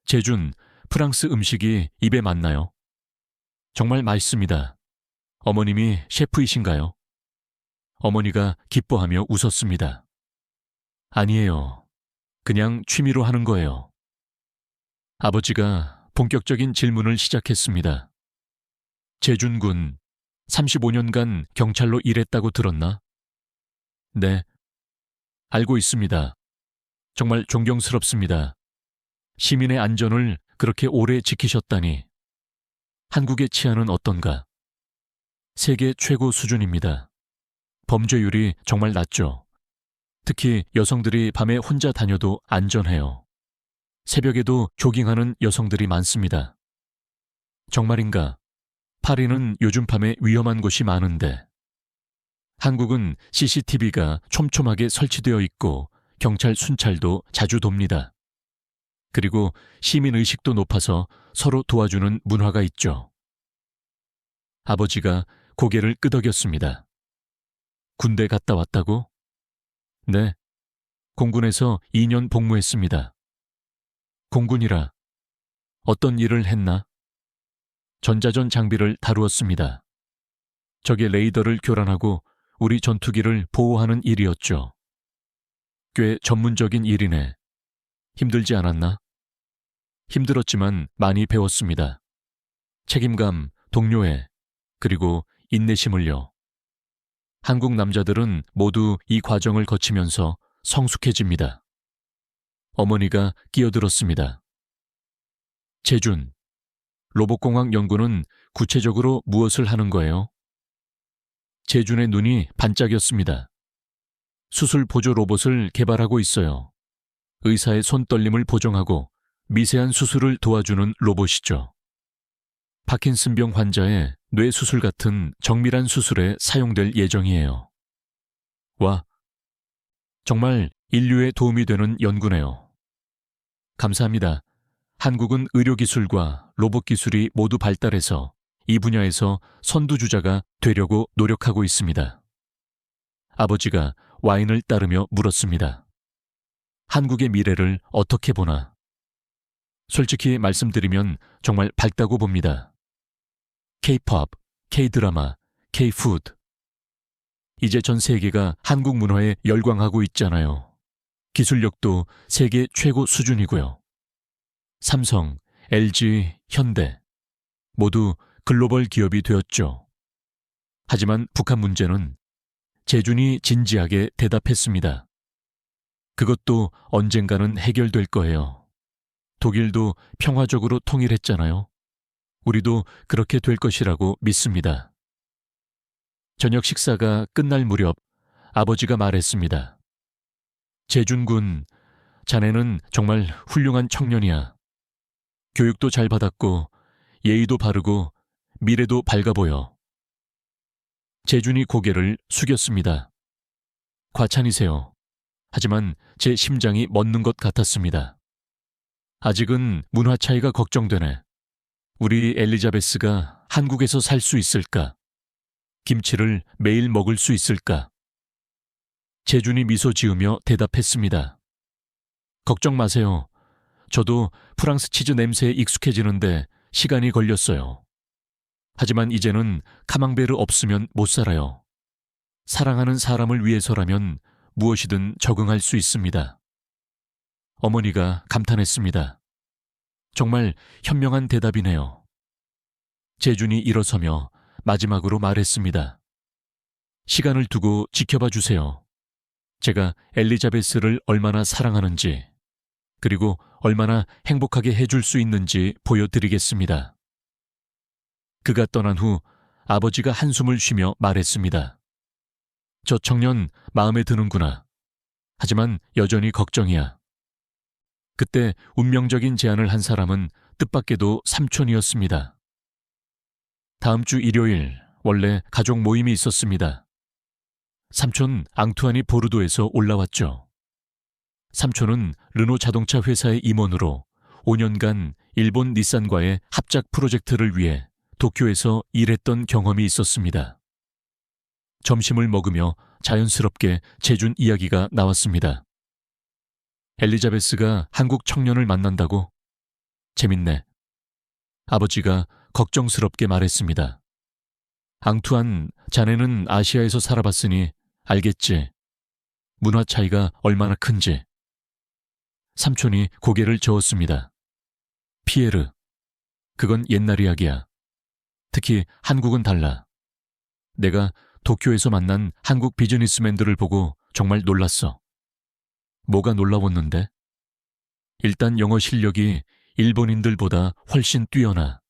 재준, 프랑스 음식이 입에 맞나요? 정말 맛있습니다. 어머님이 셰프이신가요? 어머니가 기뻐하며 웃었습니다. 아니에요. 그냥 취미로 하는 거예요. 아버지가 본격적인 질문을 시작했습니다. 재준 군, 35년간 경찰로 일했다고 들었나? 네. 알고 있습니다. 정말 존경스럽습니다. 시민의 안전을 그렇게 오래 지키셨다니. 한국의 치안은 어떤가? 세계 최고 수준입니다. 범죄율이 정말 낮죠. 특히 여성들이 밤에 혼자 다녀도 안전해요. 새벽에도 조깅하는 여성들이 많습니다. 정말인가? 파리는 요즘 밤에 위험한 곳이 많은데. 한국은 CCTV가 촘촘하게 설치되어 있고 경찰 순찰도 자주 돕니다. 그리고 시민의식도 높아서 서로 도와주는 문화가 있죠. 아버지가 고개를 끄덕였습니다. 군대 갔다 왔다고? 네. 공군에서 2년 복무했습니다. 공군이라 어떤 일을 했나? 전자전 장비를 다루었습니다. 적의 레이더를 교란하고 우리 전투기를 보호하는 일이었죠. 꽤 전문적인 일이네. 힘들지 않았나? 힘들었지만 많이 배웠습니다. 책임감, 동료애, 그리고 인내심을요. 한국 남자들은 모두 이 과정을 거치면서 성숙해집니다. 어머니가 끼어들었습니다. 재준, 로봇공학 연구는 구체적으로 무엇을 하는 거예요? 재준의 눈이 반짝였습니다. 수술 보조 로봇을 개발하고 있어요. 의사의 손떨림을 보정하고 미세한 수술을 도와주는 로봇이죠. 파킨슨병 환자의 뇌 수술 같은 정밀한 수술에 사용될 예정이에요. 와, 정말 인류에 도움이 되는 연구네요. 감사합니다. 한국은 의료기술과 로봇기술이 모두 발달해서 이 분야에서 선두주자가 되려고 노력하고 있습니다. 아버지가 와인을 따르며 물었습니다. 한국의 미래를 어떻게 보나? 솔직히 말씀드리면 정말 밝다고 봅니다. K-POP, K-드라마, K-푸드. 이제 전 세계가 한국 문화에 열광하고 있잖아요. 기술력도 세계 최고 수준이고요. 삼성, LG, 현대 모두 글로벌 기업이 되었죠. 하지만 북한 문제는 재준이 진지하게 대답했습니다. 그것도 언젠가는 해결될 거예요. 독일도 평화적으로 통일했잖아요. 우리도 그렇게 될 것이라고 믿습니다. 저녁 식사가 끝날 무렵 아버지가 말했습니다. 재준 군, 자네는 정말 훌륭한 청년이야. 교육도 잘 받았고 예의도 바르고 미래도 밝아 보여. 재준이 고개를 숙였습니다. 과찬이세요. 하지만 제 심장이 멎는 것 같았습니다. 아직은 문화 차이가 걱정되네. 우리 엘리자베스가 한국에서 살 수 있을까? 김치를 매일 먹을 수 있을까? 재준이 미소 지으며 대답했습니다. 걱정 마세요. 저도 프랑스 치즈 냄새에 익숙해지는데 시간이 걸렸어요. 하지만 이제는 카망베르 없으면 못 살아요. 사랑하는 사람을 위해서라면 무엇이든 적응할 수 있습니다. 어머니가 감탄했습니다. 정말 현명한 대답이네요. 재준이 일어서며 마지막으로 말했습니다. 시간을 두고 지켜봐 주세요. 제가 엘리자베스를 얼마나 사랑하는지, 그리고 얼마나 행복하게 해줄 수 있는지 보여드리겠습니다. 그가 떠난 후 아버지가 한숨을 쉬며 말했습니다. 저 청년 마음에 드는구나. 하지만 여전히 걱정이야. 그때 운명적인 제안을 한 사람은 뜻밖에도 삼촌이었습니다. 다음 주 일요일 원래 가족 모임이 있었습니다. 삼촌 앙투아니 보르도에서 올라왔죠. 삼촌은 르노 자동차 회사의 임원으로 5년간 일본 닛산과의 합작 프로젝트를 위해 도쿄에서 일했던 경험이 있었습니다. 점심을 먹으며 자연스럽게 재준 이야기가 나왔습니다. 엘리자베스가 한국 청년을 만난다고? 재밌네. 아버지가 걱정스럽게 말했습니다. 앙투안, 자네는 아시아에서 살아봤으니 알겠지. 문화 차이가 얼마나 큰지. 삼촌이 고개를 저었습니다. 피에르, 그건 옛날 이야기야. 특히 한국은 달라. 내가 도쿄에서 만난 한국 비즈니스맨들을 보고 정말 놀랐어. 뭐가 놀라웠는데? 일단 영어 실력이 일본인들보다 훨씬 뛰어나.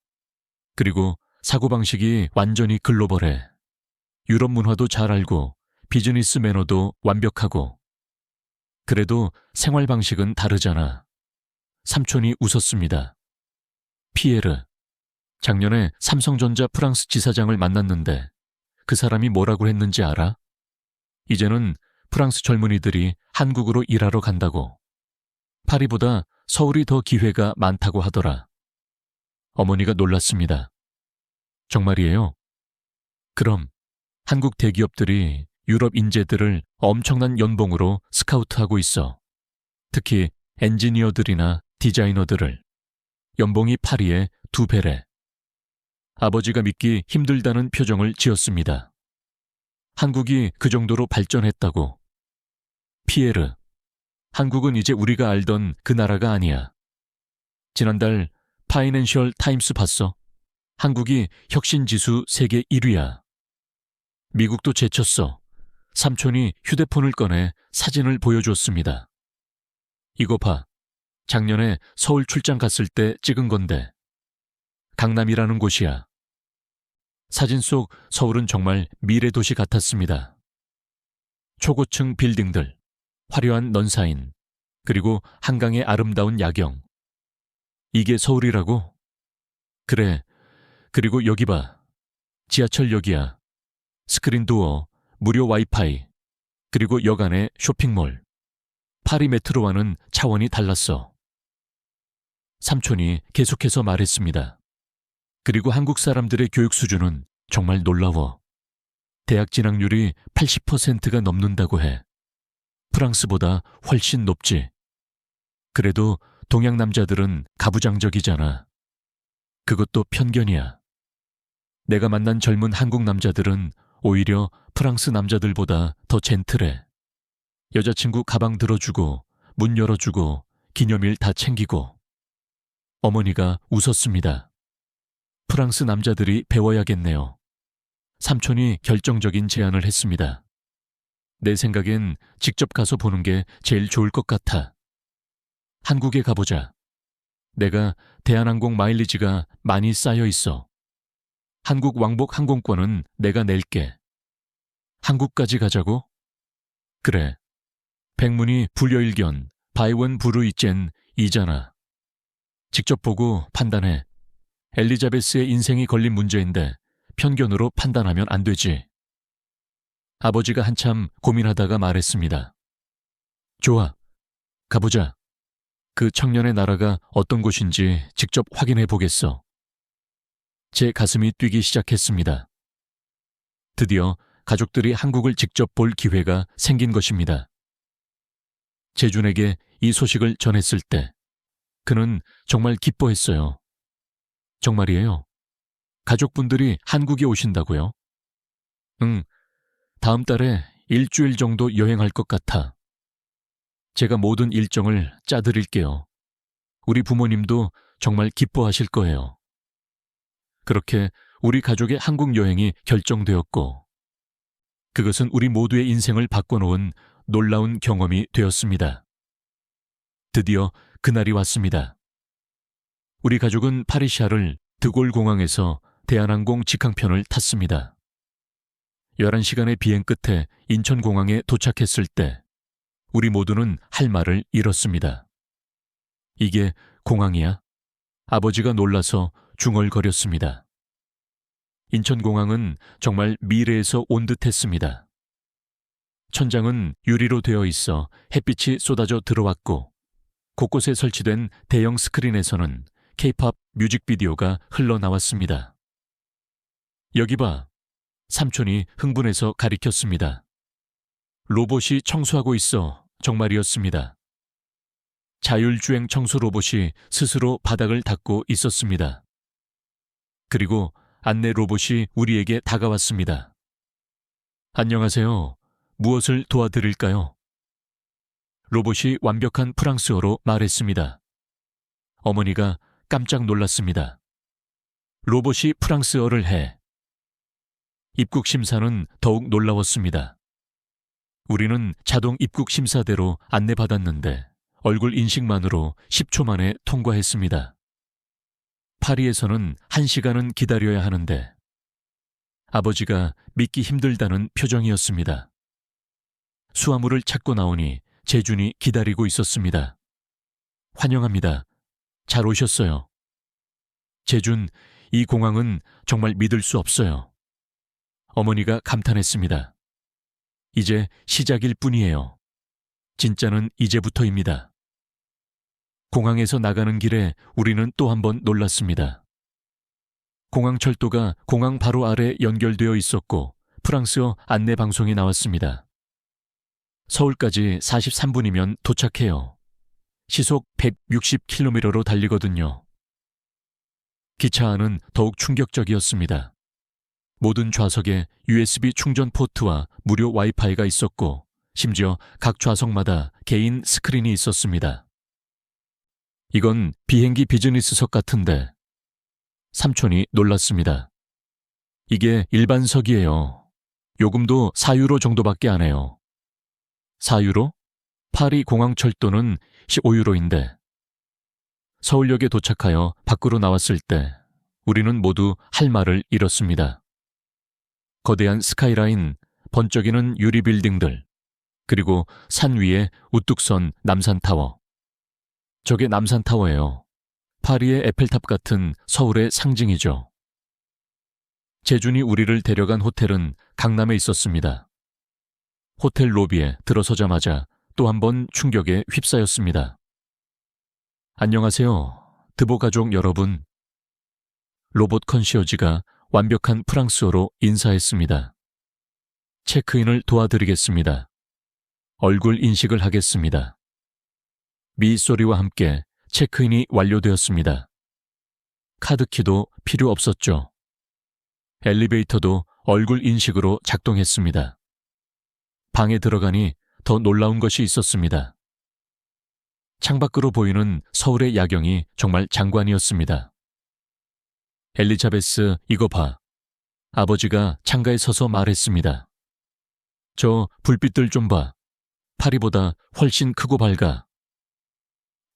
그리고 사고방식이 완전히 글로벌해. 유럽 문화도 잘 알고 비즈니스 매너도 완벽하고. 그래도 생활 방식은 다르잖아. 삼촌이 웃었습니다. 피에르, 작년에 삼성전자 프랑스 지사장을 만났는데 그 사람이 뭐라고 했는지 알아? 이제는 프랑스 젊은이들이 한국으로 일하러 간다고. 파리보다 서울이 더 기회가 많다고 하더라. 어머니가 놀랐습니다. 정말이에요? 그럼 한국 대기업들이 유럽 인재들을 엄청난 연봉으로 스카우트하고 있어. 특히 엔지니어들이나 디자이너들을. 연봉이 파리의 2배래. 아버지가 믿기 힘들다는 표정을 지었습니다. 한국이 그 정도로 발전했다고. 피에르, 한국은 이제 우리가 알던 그 나라가 아니야. 지난달 파이낸셜 타임스 봤어? 한국이 혁신지수 세계 1위야. 미국도 제쳤어. 삼촌이 휴대폰을 꺼내 사진을 보여줬습니다. 이거 봐. 작년에 서울 출장 갔을 때 찍은 건데. 강남이라는 곳이야. 사진 속 서울은 정말 미래 도시 같았습니다. 초고층 빌딩들, 화려한 넌사인, 그리고 한강의 아름다운 야경. 이게 서울이라고? 그래. 그리고 여기 봐. 지하철역이야. 스크린 도어, 무료 와이파이, 그리고 여간의 쇼핑몰. 파리 메트로와는 차원이 달랐어. 삼촌이 계속해서 말했습니다. 그리고 한국 사람들의 교육 수준은 정말 놀라워. 대학 진학률이 80%가 넘는다고 해. 프랑스보다 훨씬 높지. 그래도 동양 남자들은 가부장적이잖아. 그것도 편견이야. 내가 만난 젊은 한국 남자들은 오히려 프랑스 남자들보다 더 젠틀해. 여자친구 가방 들어주고, 문 열어주고, 기념일 다 챙기고. 어머니가 웃었습니다. 프랑스 남자들이 배워야겠네요. 삼촌이 결정적인 제안을 했습니다. 내 생각엔 직접 가서 보는 게 제일 좋을 것 같아. 한국에 가보자. 내가 대한항공 마일리지가 많이 쌓여 있어. 한국 왕복 항공권은 내가 낼게. 한국까지 가자고? 그래. 백문이 불여일견, 바이원 부르이젠 이잖아. 직접 보고 판단해. 엘리자베스의 인생이 걸린 문제인데 편견으로 판단하면 안 되지. 아버지가 한참 고민하다가 말했습니다. 좋아. 가보자. 그 청년의 나라가 어떤 곳인지 직접 확인해 보겠어. 제 가슴이 뛰기 시작했습니다. 드디어 가족들이 한국을 직접 볼 기회가 생긴 것입니다. 재준에게 이 소식을 전했을 때 그는 정말 기뻐했어요. 정말이에요? 가족분들이 한국에 오신다고요? 응, 다음 달에 일주일 정도 여행할 것 같아. 제가 모든 일정을 짜드릴게요. 우리 부모님도 정말 기뻐하실 거예요. 그렇게 우리 가족의 한국 여행이 결정되었고, 그것은 우리 모두의 인생을 바꿔놓은 놀라운 경험이 되었습니다. 드디어 그날이 왔습니다. 우리 가족은 파리샤를 드골 공항에서 대한항공 직항편을 탔습니다. 11시간의 비행 끝에 인천공항에 도착했을 때 우리 모두는 할 말을 잃었습니다. 이게 공항이야? 아버지가 놀라서 중얼거렸습니다. 인천공항은 정말 미래에서 온 듯했습니다. 천장은 유리로 되어 있어 햇빛이 쏟아져 들어왔고 곳곳에 설치된 대형 스크린에서는 K-팝 뮤직비디오가 흘러나왔습니다. 여기 봐. 삼촌이 흥분해서 가리켰습니다. 로봇이 청소하고 있어. 정말이었습니다. 자율주행 청소 로봇이 스스로 바닥을 닦고 있었습니다. 그리고 안내 로봇이 우리에게 다가왔습니다. 안녕하세요. 무엇을 도와드릴까요? 로봇이 완벽한 프랑스어로 말했습니다. 어머니가 깜짝 놀랐습니다. 로봇이 프랑스어를 해. 입국 심사는 더욱 놀라웠습니다. 우리는 자동 입국 심사대로 안내받았는데 얼굴 인식만으로 10초 만에 통과했습니다. 파리에서는 1시간은 기다려야 하는데 아버지가 믿기 힘들다는 표정이었습니다. 수화물을 찾고 나오니 재준이 기다리고 있었습니다. 환영합니다. 잘 오셨어요. 재준, 이 공항은 정말 믿을 수 없어요. 어머니가 감탄했습니다. 이제 시작일 뿐이에요. 진짜는 이제부터입니다. 공항에서 나가는 길에 우리는 또 한 번 놀랐습니다. 공항철도가 공항 바로 아래 연결되어 있었고 프랑스어 안내 방송이 나왔습니다. 서울까지 43분이면 도착해요. 시속 160km로 달리거든요. 기차 안은 더욱 충격적이었습니다. 모든 좌석에 USB 충전 포트와 무료 와이파이가 있었고 심지어 각 좌석마다 개인 스크린이 있었습니다. 이건 비행기 비즈니스석 같은데. 삼촌이 놀랐습니다. 이게 일반석이에요. 요금도 4유로 정도밖에 안 해요. 4유로? 파리 공항철도는 15유로인데. 서울역에 도착하여 밖으로 나왔을 때 우리는 모두 할 말을 잃었습니다. 거대한 스카이라인, 번쩍이는 유리 빌딩들, 그리고 산 위에 우뚝 선 남산타워. 저게 남산타워예요. 파리의 에펠탑 같은 서울의 상징이죠. 재준이 우리를 데려간 호텔은 강남에 있었습니다. 호텔 로비에 들어서자마자 또 한 번 충격에 휩싸였습니다. 안녕하세요, 드보 가족 여러분. 로봇 컨시어지가 완벽한 프랑스어로 인사했습니다. 체크인을 도와드리겠습니다. 얼굴 인식을 하겠습니다. 미 소리와 함께 체크인이 완료되었습니다. 카드키도 필요 없었죠. 엘리베이터도 얼굴 인식으로 작동했습니다. 방에 들어가니 더 놀라운 것이 있었습니다. 창밖으로 보이는 서울의 야경이 정말 장관이었습니다. 엘리자베스, 이거 봐. 아버지가 창가에 서서 말했습니다. 저 불빛들 좀 봐. 파리보다 훨씬 크고 밝아.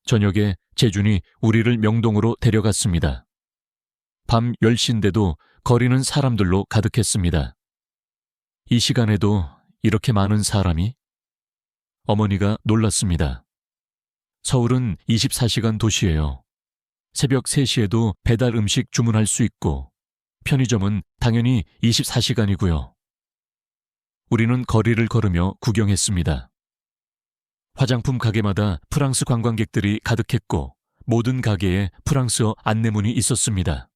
저녁에 재준이 우리를 명동으로 데려갔습니다. 밤 10시인데도 거리는 사람들로 가득했습니다. 이 시간에도 이렇게 많은 사람이? 어머니가 놀랐습니다. 서울은 24시간 도시예요. 새벽 3시에도 배달 음식 주문할 수 있고 편의점은 당연히 24시간이고요. 우리는 거리를 걸으며 구경했습니다. 화장품 가게마다 프랑스 관광객들이 가득했고 모든 가게에 프랑스어 안내문이 있었습니다.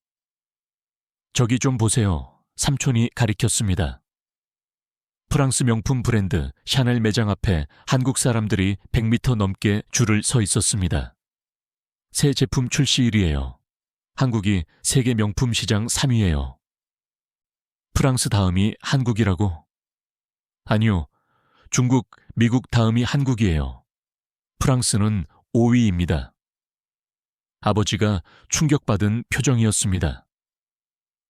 저기 좀 보세요. 삼촌이 가리켰습니다. 프랑스 명품 브랜드 샤넬 매장 앞에 한국 사람들이 100m 넘게 줄을 서 있었습니다. 새 제품 출시일이에요. 한국이 세계 명품 시장 3위예요. 프랑스 다음이 한국이라고? 아니요. 중국, 미국 다음이 한국이에요. 프랑스는 5위입니다. 아버지가 충격받은 표정이었습니다.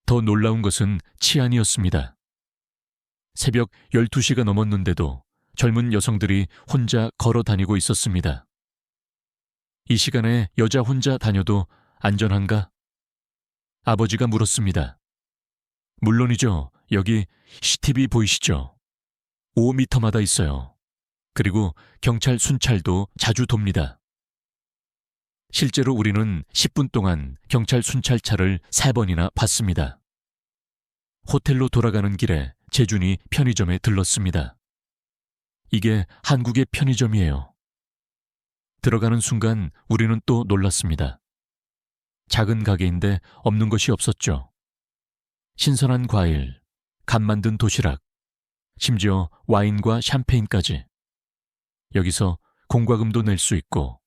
더 놀라운 것은 치안이었습니다. 새벽 12시가 넘었는데도 젊은 여성들이 혼자 걸어 다니고 있었습니다. 이 시간에 여자 혼자 다녀도 안전한가? 아버지가 물었습니다. 물론이죠. 여기 CCTV 보이시죠? 5m마다 있어요. 그리고 경찰 순찰도 자주 돕니다. 실제로 우리는 10분 동안 경찰 순찰차를 3번이나 봤습니다. 호텔로 돌아가는 길에 재준이 편의점에 들렀습니다. 이게 한국의 편의점이에요. 들어가는 순간 우리는 또 놀랐습니다. 작은 가게인데 없는 것이 없었죠. 신선한 과일, 갓 만든 도시락, 심지어 와인과 샴페인까지. 여기서 공과금도 낼 수 있고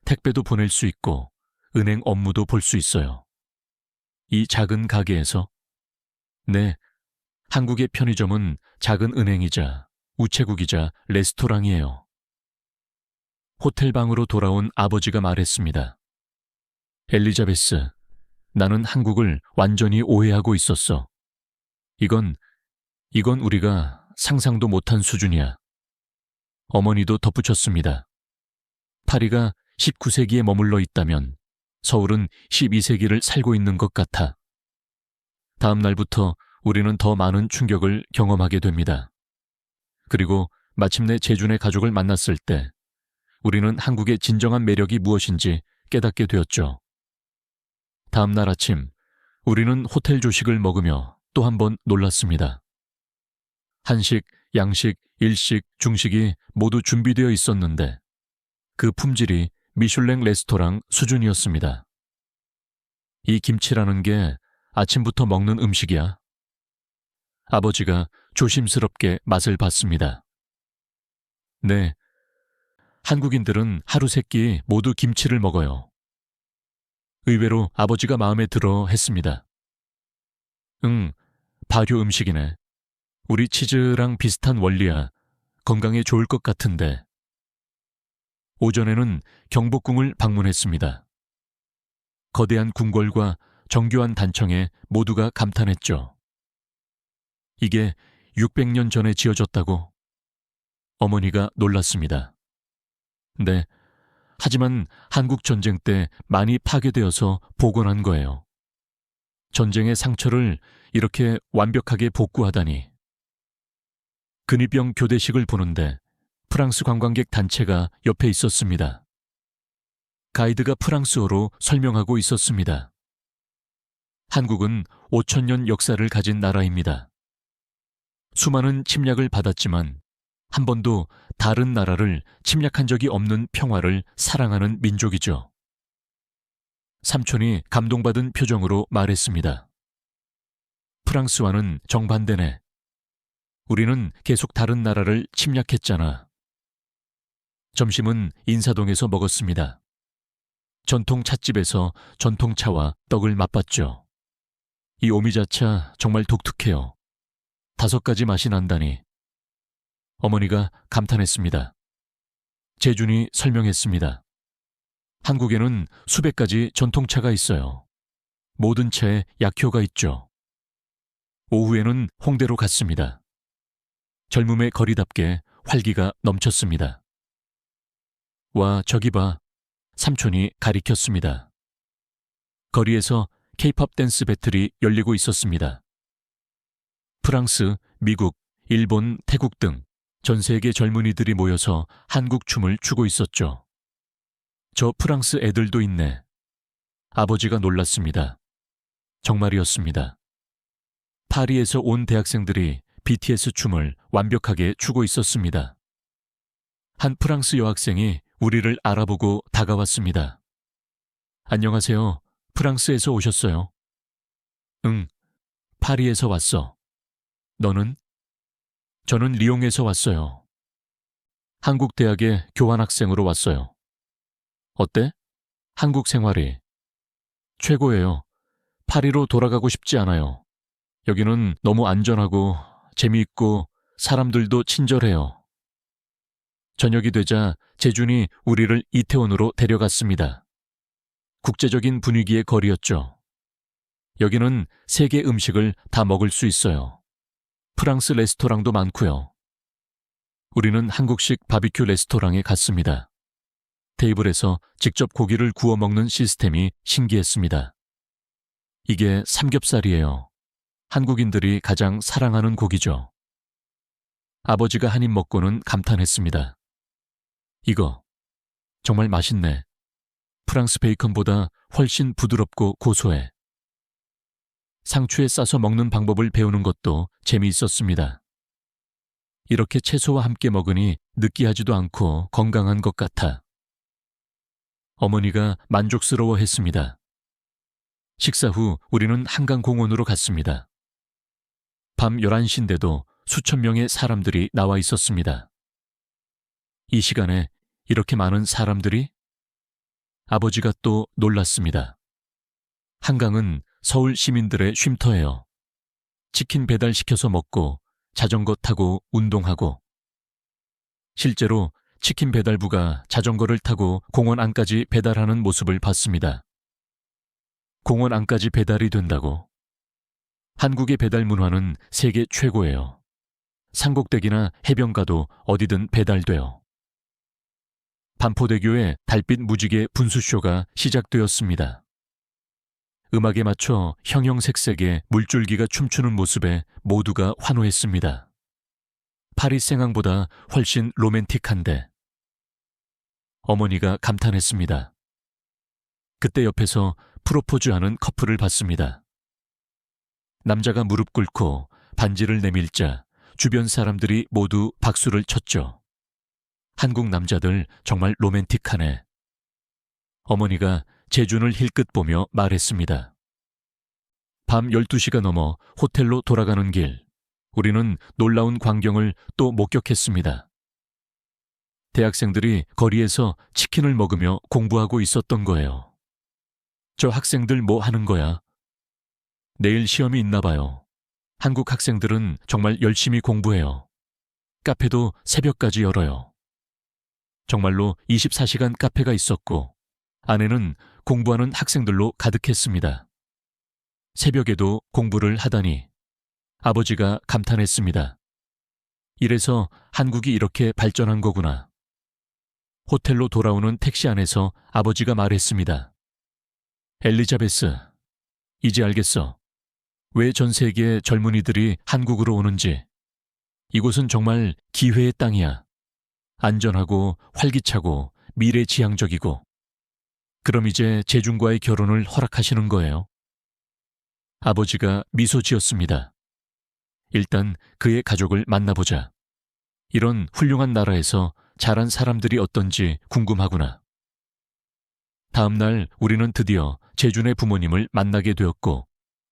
택배도 보낼 수 있고 은행 업무도 볼 수 있어요. 이 작은 가게에서? 네, 한국의 편의점은 작은 은행이자 우체국이자 레스토랑이에요. 호텔 방으로 돌아온 아버지가 말했습니다. 엘리자베스, 나는 한국을 완전히 오해하고 있었어. 이건 우리가 상상도 못한 수준이야. 어머니도 덧붙였습니다. 파리가 19세기에 머물러 있다면 서울은 12세기를 살고 있는 것 같아. 다음 날부터 우리는 더 많은 충격을 경험하게 됩니다. 그리고 마침내 재준의 가족을 만났을 때 우리는 한국의 진정한 매력이 무엇인지 깨닫게 되었죠. 다음 날 아침 우리는 호텔 조식을 먹으며 또 한 번 놀랐습니다. 한식, 양식, 일식, 중식이 모두 준비되어 있었는데 그 품질이 미슐랭 레스토랑 수준이었습니다. 이 김치라는 게 아침부터 먹는 음식이야? 아버지가 조심스럽게 맛을 봤습니다. 네, 한국인들은 하루 세 끼 모두 김치를 먹어요. 의외로 아버지가 마음에 들어 했습니다. 응, 발효 음식이네. 우리 치즈랑 비슷한 원리야. 건강에 좋을 것 같은데. 오전에는 경복궁을 방문했습니다. 거대한 궁궐과 정교한 단청에 모두가 감탄했죠. 이게 600년 전에 지어졌다고? 어머니가 놀랐습니다. 네, 하지만 한국 전쟁 때 많이 파괴되어서 복원한 거예요. 전쟁의 상처를 이렇게 완벽하게 복구하다니. 근위병 교대식을 보는데 프랑스 관광객 단체가 옆에 있었습니다. 가이드가 프랑스어로 설명하고 있었습니다. 한국은 5,000년 역사를 가진 나라입니다. 수많은 침략을 받았지만 한 번도 다른 나라를 침략한 적이 없는 평화를 사랑하는 민족이죠. 삼촌이 감동받은 표정으로 말했습니다. 프랑스와는 정반대네. 우리는 계속 다른 나라를 침략했잖아. 점심은 인사동에서 먹었습니다. 전통 찻집에서 전통차와 떡을 맛봤죠. 이 오미자차 정말 독특해요. 5가지 맛이 난다니. 어머니가 감탄했습니다. 재준이 설명했습니다. 한국에는 수백 가지 전통차가 있어요. 모든 차에 약효가 있죠. 오후에는 홍대로 갔습니다. 젊음의 거리답게 활기가 넘쳤습니다. 와, 저기 봐. 삼촌이 가리켰습니다. 거리에서 케이팝 댄스 배틀이 열리고 있었습니다. 프랑스, 미국, 일본, 태국 등 전 세계 젊은이들이 모여서 한국 춤을 추고 있었죠. 저 프랑스 애들도 있네. 아버지가 놀랐습니다. 정말이었습니다. 파리에서 온 대학생들이 BTS 춤을 완벽하게 추고 있었습니다. 한 프랑스 여학생이 우리를 알아보고 다가왔습니다. 안녕하세요. 프랑스에서 오셨어요? 응, 파리에서 왔어. 너는? 저는 리옹에서 왔어요. 한국 대학에 교환학생으로 왔어요. 어때? 한국 생활이. 최고예요. 파리로 돌아가고 싶지 않아요. 여기는 너무 안전하고 재미있고 사람들도 친절해요. 저녁이 되자 재준이 우리를 이태원으로 데려갔습니다. 국제적인 분위기의 거리였죠. 여기는 세계 음식을 다 먹을 수 있어요. 프랑스 레스토랑도 많고요. 우리는 한국식 바비큐 레스토랑에 갔습니다. 테이블에서 직접 고기를 구워 먹는 시스템이 신기했습니다. 이게 삼겹살이에요. 한국인들이 가장 사랑하는 고기죠. 아버지가 한 입 먹고는 감탄했습니다. 이거 정말 맛있네. 프랑스 베이컨보다 훨씬 부드럽고 고소해. 상추에 싸서 먹는 방법을 배우는 것도 재미있었습니다. 이렇게 채소와 함께 먹으니 느끼하지도 않고 건강한 것 같아. 어머니가 만족스러워했습니다. 식사 후 우리는 한강공원으로 갔습니다. 밤 11시인데도 수천 명의 사람들이 나와 있었습니다. 이 시간에 이렇게 많은 사람들이? 아버지가 또 놀랐습니다. 한강은 서울 시민들의 쉼터예요. 치킨 배달시켜서 먹고 자전거 타고 운동하고. 실제로 치킨 배달부가 자전거를 타고 공원 안까지 배달하는 모습을 봤습니다. 공원 안까지 배달이 된다고? 한국의 배달 문화는 세계 최고예요. 산곡대기나 해변가도 어디든 배달돼요. 반포대교의 달빛 무지개 분수쇼가 시작되었습니다. 음악에 맞춰 형형색색의 물줄기가 춤추는 모습에 모두가 환호했습니다. 파리 생항보다 훨씬 로맨틱한데. 어머니가 감탄했습니다. 그때 옆에서 프로포즈하는 커플을 봤습니다. 남자가 무릎 꿇고 반지를 내밀자 주변 사람들이 모두 박수를 쳤죠. 한국 남자들 정말 로맨틱하네. 어머니가 재준을 힐끗 보며 말했습니다. 밤 12시가 넘어 호텔로 돌아가는 길, 우리는 놀라운 광경을 또 목격했습니다. 대학생들이 거리에서 치킨을 먹으며 공부하고 있었던 거예요. 저 학생들 뭐 하는 거야? 내일 시험이 있나 봐요. 한국 학생들은 정말 열심히 공부해요. 카페도 새벽까지 열어요. 정말로 24시간 카페가 있었고 안에는 공부하는 학생들로 가득했습니다. 새벽에도 공부를 하다니 아버지가 감탄했습니다. 이래서 한국이 이렇게 발전한 거구나. 호텔로 돌아오는 택시 안에서 아버지가 말했습니다. 엘리자베스, 이제 알겠어. 왜 전 세계 젊은이들이 한국으로 오는지. 이곳은 정말 기회의 땅이야. 안전하고 활기차고 미래지향적이고. 그럼 이제 재준과의 결혼을 허락하시는 거예요? 아버지가 미소 지었습니다. 일단 그의 가족을 만나보자. 이런 훌륭한 나라에서 자란 사람들이 어떤지 궁금하구나. 다음 날 우리는 드디어 재준의 부모님을 만나게 되었고,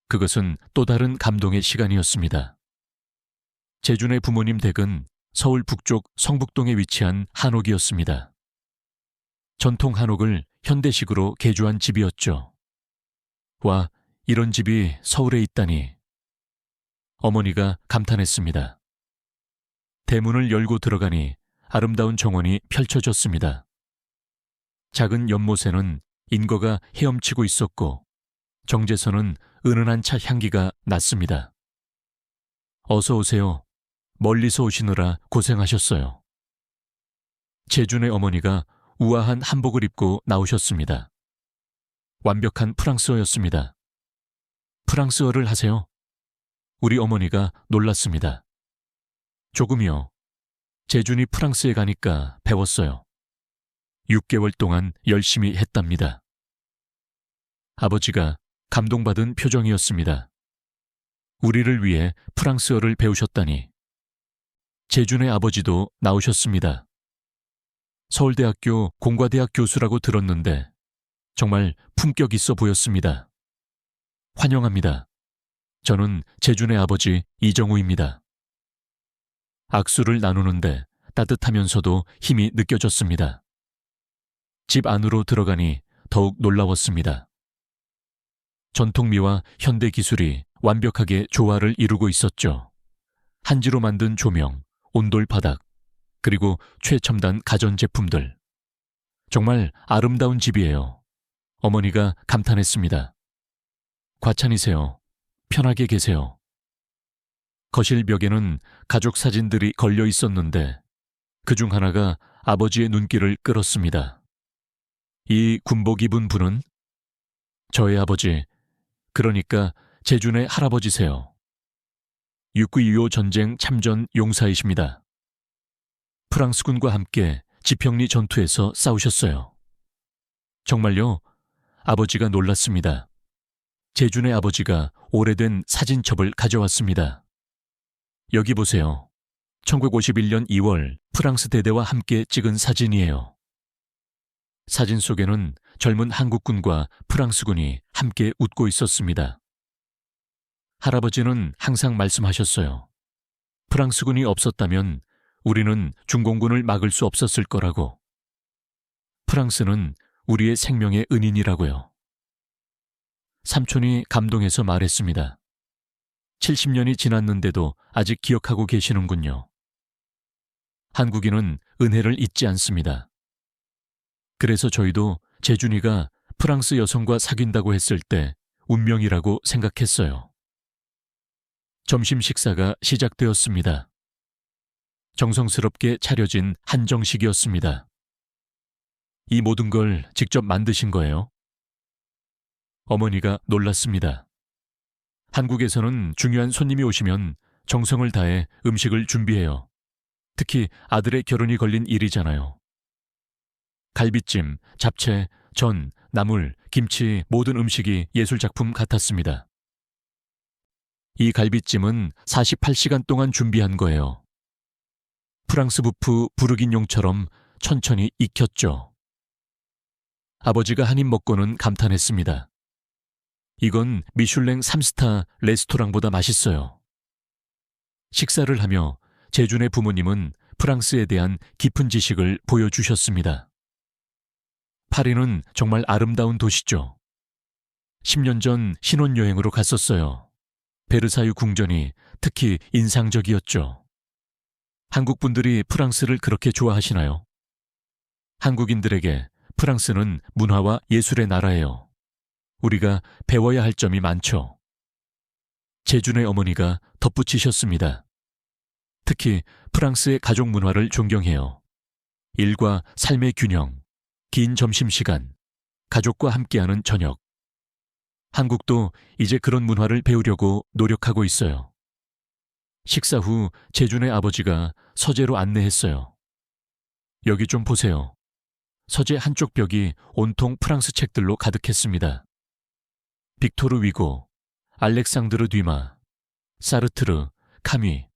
그것은 또 다른 감동의 시간이었습니다. 재준의 부모님 댁은 서울 북쪽 성북동에 위치한 한옥이었습니다. 전통 한옥을 현대식으로 개조한 집이었죠. 와, 이런 집이 서울에 있다니. 어머니가 감탄했습니다. 대문을 열고 들어가니 아름다운 정원이 펼쳐졌습니다. 작은 연못에는 인거가 헤엄치고 있었고, 정제서는 은은한 차 향기가 났습니다. 어서 오세요. 멀리서 오시느라 고생하셨어요. 재준의 어머니가 우아한 한복을 입고 나오셨습니다. 완벽한 프랑스어였습니다. 프랑스어를 하세요? 우리 어머니가 놀랐습니다. 조금이요. 재준이 프랑스에 가니까 배웠어요. 6개월 동안 열심히 했답니다. 아버지가 감동받은 표정이었습니다. 우리를 위해 프랑스어를 배우셨다니. 재준의 아버지도 나오셨습니다. 서울대학교 공과대학 교수라고 들었는데 정말 품격 있어 보였습니다. 환영합니다. 저는 재준의 아버지 이정우입니다. 악수를 나누는데 따뜻하면서도 힘이 느껴졌습니다. 집 안으로 들어가니 더욱 놀라웠습니다. 전통미와 현대 기술이 완벽하게 조화를 이루고 있었죠. 한지로 만든 조명, 온돌 바닥, 그리고 최첨단 가전제품들. 정말 아름다운 집이에요. 어머니가 감탄했습니다. 과찬이세요. 편하게 계세요. 거실 벽에는 가족 사진들이 걸려 있었는데 그중 하나가 아버지의 눈길을 끌었습니다. 이 군복 입은 분은 저의 아버지, 그러니까 재준의 할아버지세요. 6.25 전쟁 참전 용사이십니다. 프랑스군과 함께 지평리 전투에서 싸우셨어요. 정말요? 아버지가 놀랐습니다. 재준의 아버지가 오래된 사진첩을 가져왔습니다. 여기 보세요. 1951년 2월 프랑스 대대와 함께 찍은 사진이에요. 사진 속에는 젊은 한국군과 프랑스군이 함께 웃고 있었습니다. 할아버지는 항상 말씀하셨어요. 프랑스군이 없었다면 우리는 중공군을 막을 수 없었을 거라고. 프랑스는 우리의 생명의 은인이라고요. 삼촌이 감동해서 말했습니다. 70년이 지났는데도 아직 기억하고 계시는군요. 한국인은 은혜를 잊지 않습니다. 그래서 저희도 재준이가 프랑스 여성과 사귄다고 했을 때 운명이라고 생각했어요. 점심 식사가 시작되었습니다. 정성스럽게 차려진 한정식이었습니다. 이 모든 걸 직접 만드신 거예요? 어머니가 놀랐습니다. 한국에서는 중요한 손님이 오시면 정성을 다해 음식을 준비해요. 특히 아들의 결혼이 걸린 일이잖아요. 갈비찜, 잡채, 전, 나물, 김치 모든 음식이 예술작품 같았습니다. 이 갈비찜은 48시간 동안 준비한 거예요. 프랑스 부프 부르긴용처럼 천천히 익혔죠. 아버지가 한 입 먹고는 감탄했습니다. 이건 미슐랭 3스타 레스토랑보다 맛있어요. 식사를 하며 재준의 부모님은 프랑스에 대한 깊은 지식을 보여주셨습니다. 파리는 정말 아름다운 도시죠. 10년 전 신혼여행으로 갔었어요. 베르사유 궁전이 특히 인상적이었죠. 한국 분들이 프랑스를 그렇게 좋아하시나요? 한국인들에게 프랑스는 문화와 예술의 나라예요. 우리가 배워야 할 점이 많죠. 재준의 어머니가 덧붙이셨습니다. 특히 프랑스의 가족 문화를 존경해요. 일과 삶의 균형, 긴 점심시간, 가족과 함께하는 저녁. 한국도 이제 그런 문화를 배우려고 노력하고 있어요. 식사 후 재준의 아버지가 서재로 안내했어요. 여기 좀 보세요. 서재 한쪽 벽이 온통 프랑스 책들로 가득했습니다. 빅토르 위고, 알렉상드르 듀마, 사르트르, 카미.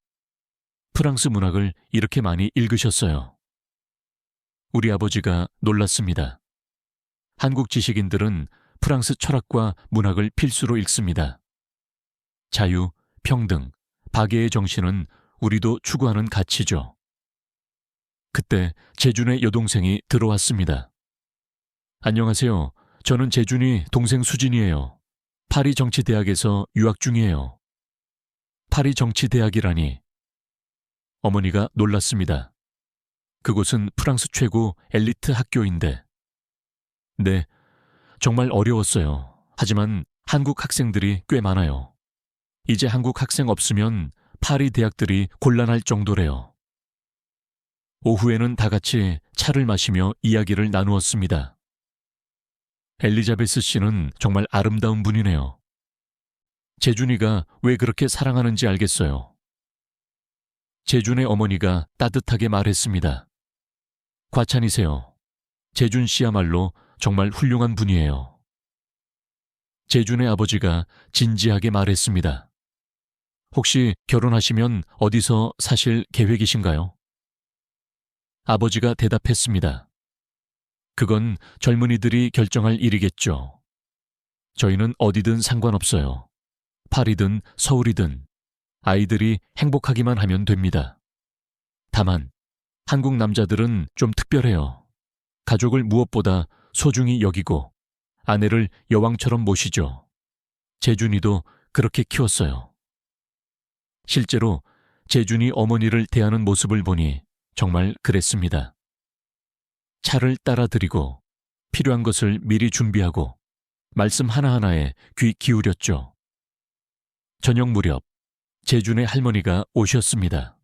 프랑스 문학을 이렇게 많이 읽으셨어요. 우리 아버지가 놀랐습니다. 한국 지식인들은 프랑스 철학과 문학을 필수로 읽습니다. 자유, 평등, 박애의 정신은 우리도 추구하는 가치죠. 그때 재준의 여동생이 들어왔습니다. 안녕하세요. 저는 재준이 동생 수진이에요. 파리 정치대학에서 유학 중이에요. 파리 정치대학이라니. 어머니가 놀랐습니다. 그곳은 프랑스 최고 엘리트 학교인데. 네, 정말 어려웠어요. 하지만 한국 학생들이 꽤 많아요. 이제 한국 학생 없으면 파리 대학들이 곤란할 정도래요. 오후에는 다 같이 차를 마시며 이야기를 나누었습니다. 엘리자베스 씨는 정말 아름다운 분이네요. 재준이가 왜 그렇게 사랑하는지 알겠어요. 재준의 어머니가 따뜻하게 말했습니다. 과찬이세요. 재준 씨야말로 정말 훌륭한 분이에요. 재준의 아버지가 진지하게 말했습니다. 혹시 결혼하시면 어디서 사실 계획이신가요? 아버지가 대답했습니다. 그건 젊은이들이 결정할 일이겠죠. 저희는 어디든 상관없어요. 파리든 서울이든 아이들이 행복하기만 하면 됩니다. 다만 한국 남자들은 좀 특별해요. 가족을 무엇보다 소중히 여기고 아내를 여왕처럼 모시죠. 재준이도 그렇게 키웠어요. 실제로 재준이 어머니를 대하는 모습을 보니 정말 그랬습니다. 차를 따라 드리고 필요한 것을 미리 준비하고 말씀 하나하나에 귀 기울였죠. 저녁 무렵 재준의 할머니가 오셨습니다.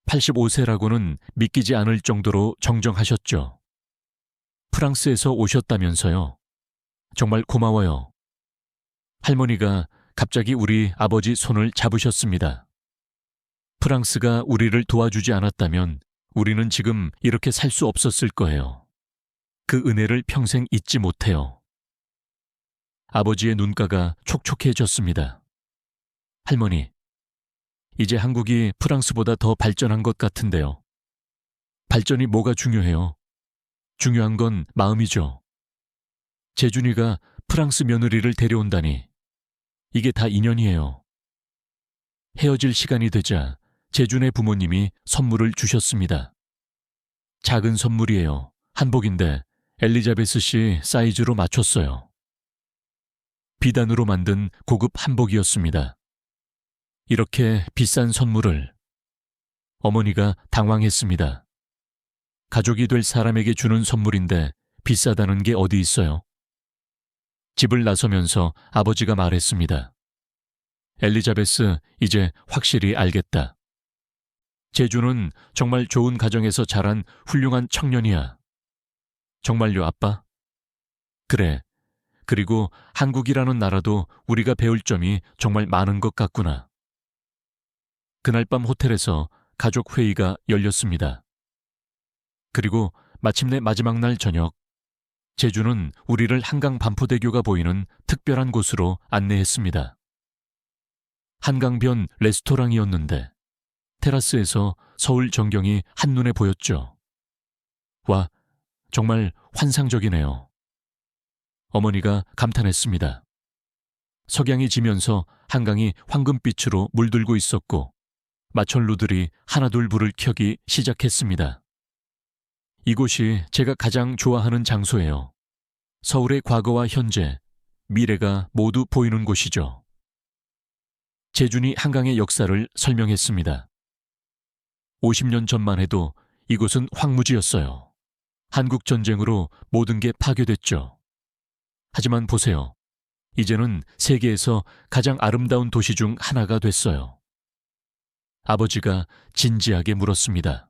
85세라고는 믿기지 않을 정도로 정정하셨죠. 프랑스에서 오셨다면서요. 정말 고마워요. 할머니가 갑자기 우리 아버지 손을 잡으셨습니다. 프랑스가 우리를 도와주지 않았다면 우리는 지금 이렇게 살 수 없었을 거예요. 그 은혜를 평생 잊지 못해요. 아버지의 눈가가 촉촉해졌습니다. 할머니, 이제 한국이 프랑스보다 더 발전한 것 같은데요. 발전이 뭐가 중요해요? 중요한 건 마음이죠. 재준이가 프랑스 며느리를 데려온다니. 이게 다 인연이에요. 헤어질 시간이 되자 재준의 부모님이 선물을 주셨습니다. 작은 선물이에요. 한복인데 엘리자베스 씨 사이즈로 맞췄어요. 비단으로 만든 고급 한복이었습니다. 이렇게 비싼 선물을. 어머니가 당황했습니다. 가족이 될 사람에게 주는 선물인데 비싸다는 게 어디 있어요? 집을 나서면서 아버지가 말했습니다. 엘리자베스, 이제 확실히 알겠다. 재준은 정말 좋은 가정에서 자란 훌륭한 청년이야. 정말요, 아빠? 그래. 그리고 한국이라는 나라도 우리가 배울 점이 정말 많은 것 같구나. 그날 밤 호텔에서 가족 회의가 열렸습니다. 그리고 마침내 마지막 날 저녁, 재준은 우리를 한강 반포대교가 보이는 특별한 곳으로 안내했습니다. 한강변 레스토랑이었는데 테라스에서 서울 전경이 한눈에 보였죠. 와, 정말 환상적이네요. 어머니가 감탄했습니다. 석양이 지면서 한강이 황금빛으로 물들고 있었고 마천루들이 하나둘 불을 켜기 시작했습니다. 이곳이 제가 가장 좋아하는 장소예요. 서울의 과거와 현재, 미래가 모두 보이는 곳이죠. 재준이 한강의 역사를 설명했습니다. 50년 전만 해도 이곳은 황무지였어요. 한국전쟁으로 모든 게 파괴됐죠. 하지만 보세요. 이제는 세계에서 가장 아름다운 도시 중 하나가 됐어요. 아버지가 진지하게 물었습니다.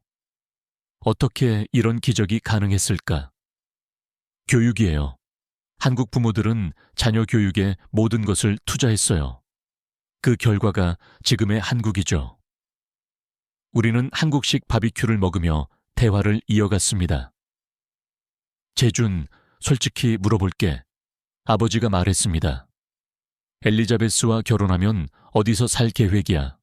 어떻게 이런 기적이 가능했을까? 교육이에요. 한국 부모들은 자녀 교육에 모든 것을 투자했어요. 그 결과가 지금의 한국이죠. 우리는 한국식 바비큐를 먹으며 대화를 이어갔습니다. 재준, 솔직히 물어볼게. 아버지가 말했습니다. 엘리자베스와 결혼하면 어디서 살 계획이야?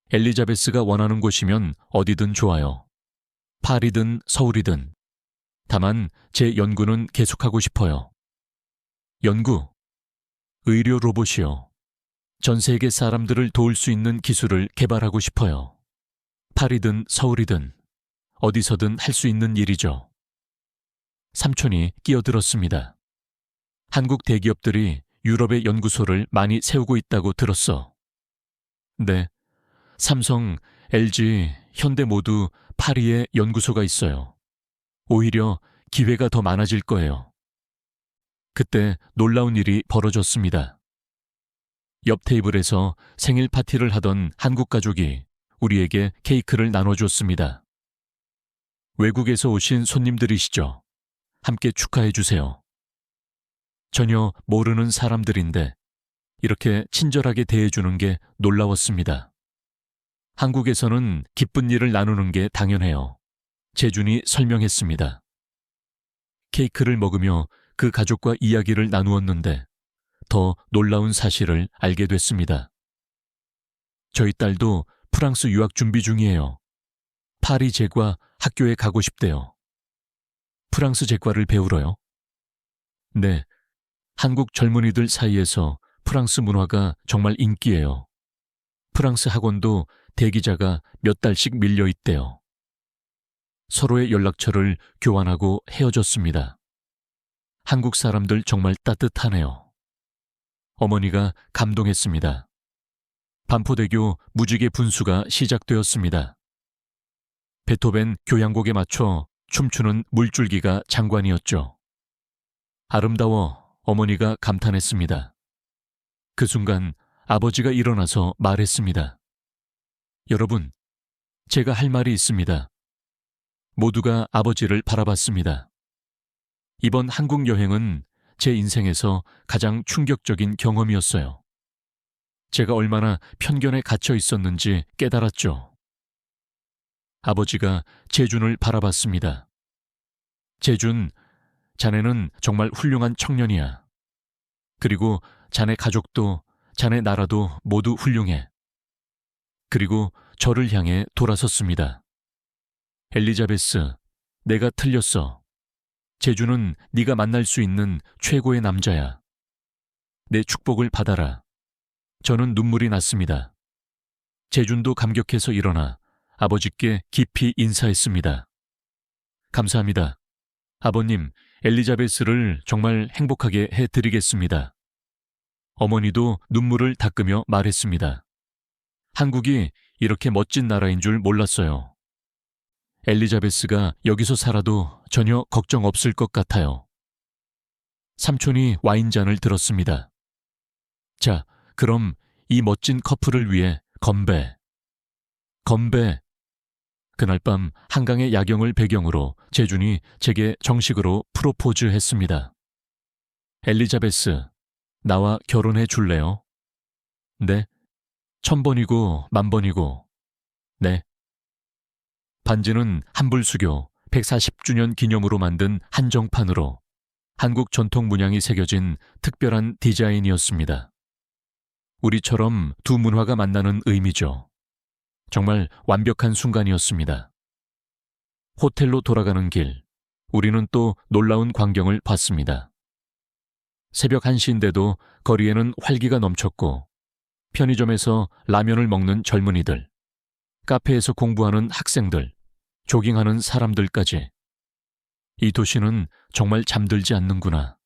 엘리자베스가 원하는 곳이면 어디든 좋아요. 파리든 서울이든. 다만 제 연구는 계속하고 싶어요. 연구? 의료 로봇이요. 전 세계 사람들을 도울 수 있는 기술을 개발하고 싶어요. 파리든 서울이든 어디서든 할 수 있는 일이죠. 삼촌이 끼어들었습니다. 한국 대기업들이 유럽의 연구소를 많이 세우고 있다고 들었어. 네, 삼성, LG, 현대 모두 파리에 연구소가 있어요. 오히려 기회가 더 많아질 거예요. 그때 놀라운 일이 벌어졌습니다. 옆 테이블에서 생일 파티를 하던 한국 가족이 우리에게 케이크를 나눠줬습니다. 외국에서 오신 손님들이시죠? 함께 축하해 주세요. 전혀 모르는 사람들인데 이렇게 친절하게 대해주는 게 놀라웠습니다. 한국에서는 기쁜 일을 나누는 게 당연해요. 재준이 설명했습니다. 케이크를 먹으며 그 가족과 이야기를 나누었는데 더 놀라운 사실을 알게 됐습니다. 저희 딸도 프랑스 유학 준비 중이에요. 파리 제과 학교에 가고 싶대요. 프랑스 제과를 배우러요? 네, 한국 젊은이들 사이에서 프랑스 문화가 정말 인기예요. 프랑스 학원도 대기자가 몇 달씩 밀려 있대요. 서로의 연락처를 교환하고 헤어졌습니다. 한국 사람들 정말 따뜻하네요. 어머니가 감동했습니다. 반포대교 무지개 분수가 시작되었습니다. 베토벤 교향곡에 맞춰 춤추는 물줄기가 장관이었죠. 아름다워, 어머니가 감탄했습니다. 그 순간 아버지가 일어나서 말했습니다. 여러분, 제가 할 말이 있습니다. 모두가 아버지를 바라봤습니다. 이번 한국 여행은 제 인생에서 가장 충격적인 경험이었어요. 제가 얼마나 편견에 갇혀 있었는지 깨달았죠. 아버지가 재준을 바라봤습니다. 재준, 자네는 정말 훌륭한 청년이야. 그리고 자네 가족도 자네 나라도 모두 훌륭해. 그리고 저를 향해 돌아섰습니다. 엘리자베스, 내가 틀렸어. 재준은 네가 만날 수 있는 최고의 남자야. 내 축복을 받아라. 저는 눈물이 났습니다. 재준도 감격해서 일어나 아버지께 깊이 인사했습니다. 감사합니다. 아버님, 엘리자베스를 정말 행복하게 해드리겠습니다. 어머니도 눈물을 닦으며 말했습니다. 한국이 이렇게 멋진 나라인 줄 몰랐어요. 엘리자베스가 여기서 살아도 전혀 걱정 없을 것 같아요. 삼촌이 와인잔을 들었습니다. 자, 그럼 이 멋진 커플을 위해 건배. 건배. 그날 밤 한강의 야경을 배경으로 재준이 제게 정식으로 프로포즈했습니다. 엘리자베스, 나와 결혼해 줄래요? 네. 1000번이고 10,000번이고. 네. 반지는 한불수교 140주년 기념으로 만든 한정판으로 한국 전통 문양이 새겨진 특별한 디자인이었습니다. 우리처럼 두 문화가 만나는 의미죠. 정말 완벽한 순간이었습니다. 호텔로 돌아가는 길, 우리는 또 놀라운 광경을 봤습니다. 새벽 1시인데도 거리에는 활기가 넘쳤고 편의점에서 라면을 먹는 젊은이들, 카페에서 공부하는 학생들, 조깅하는 사람들까지. 이 도시는 정말 잠들지 않는구나.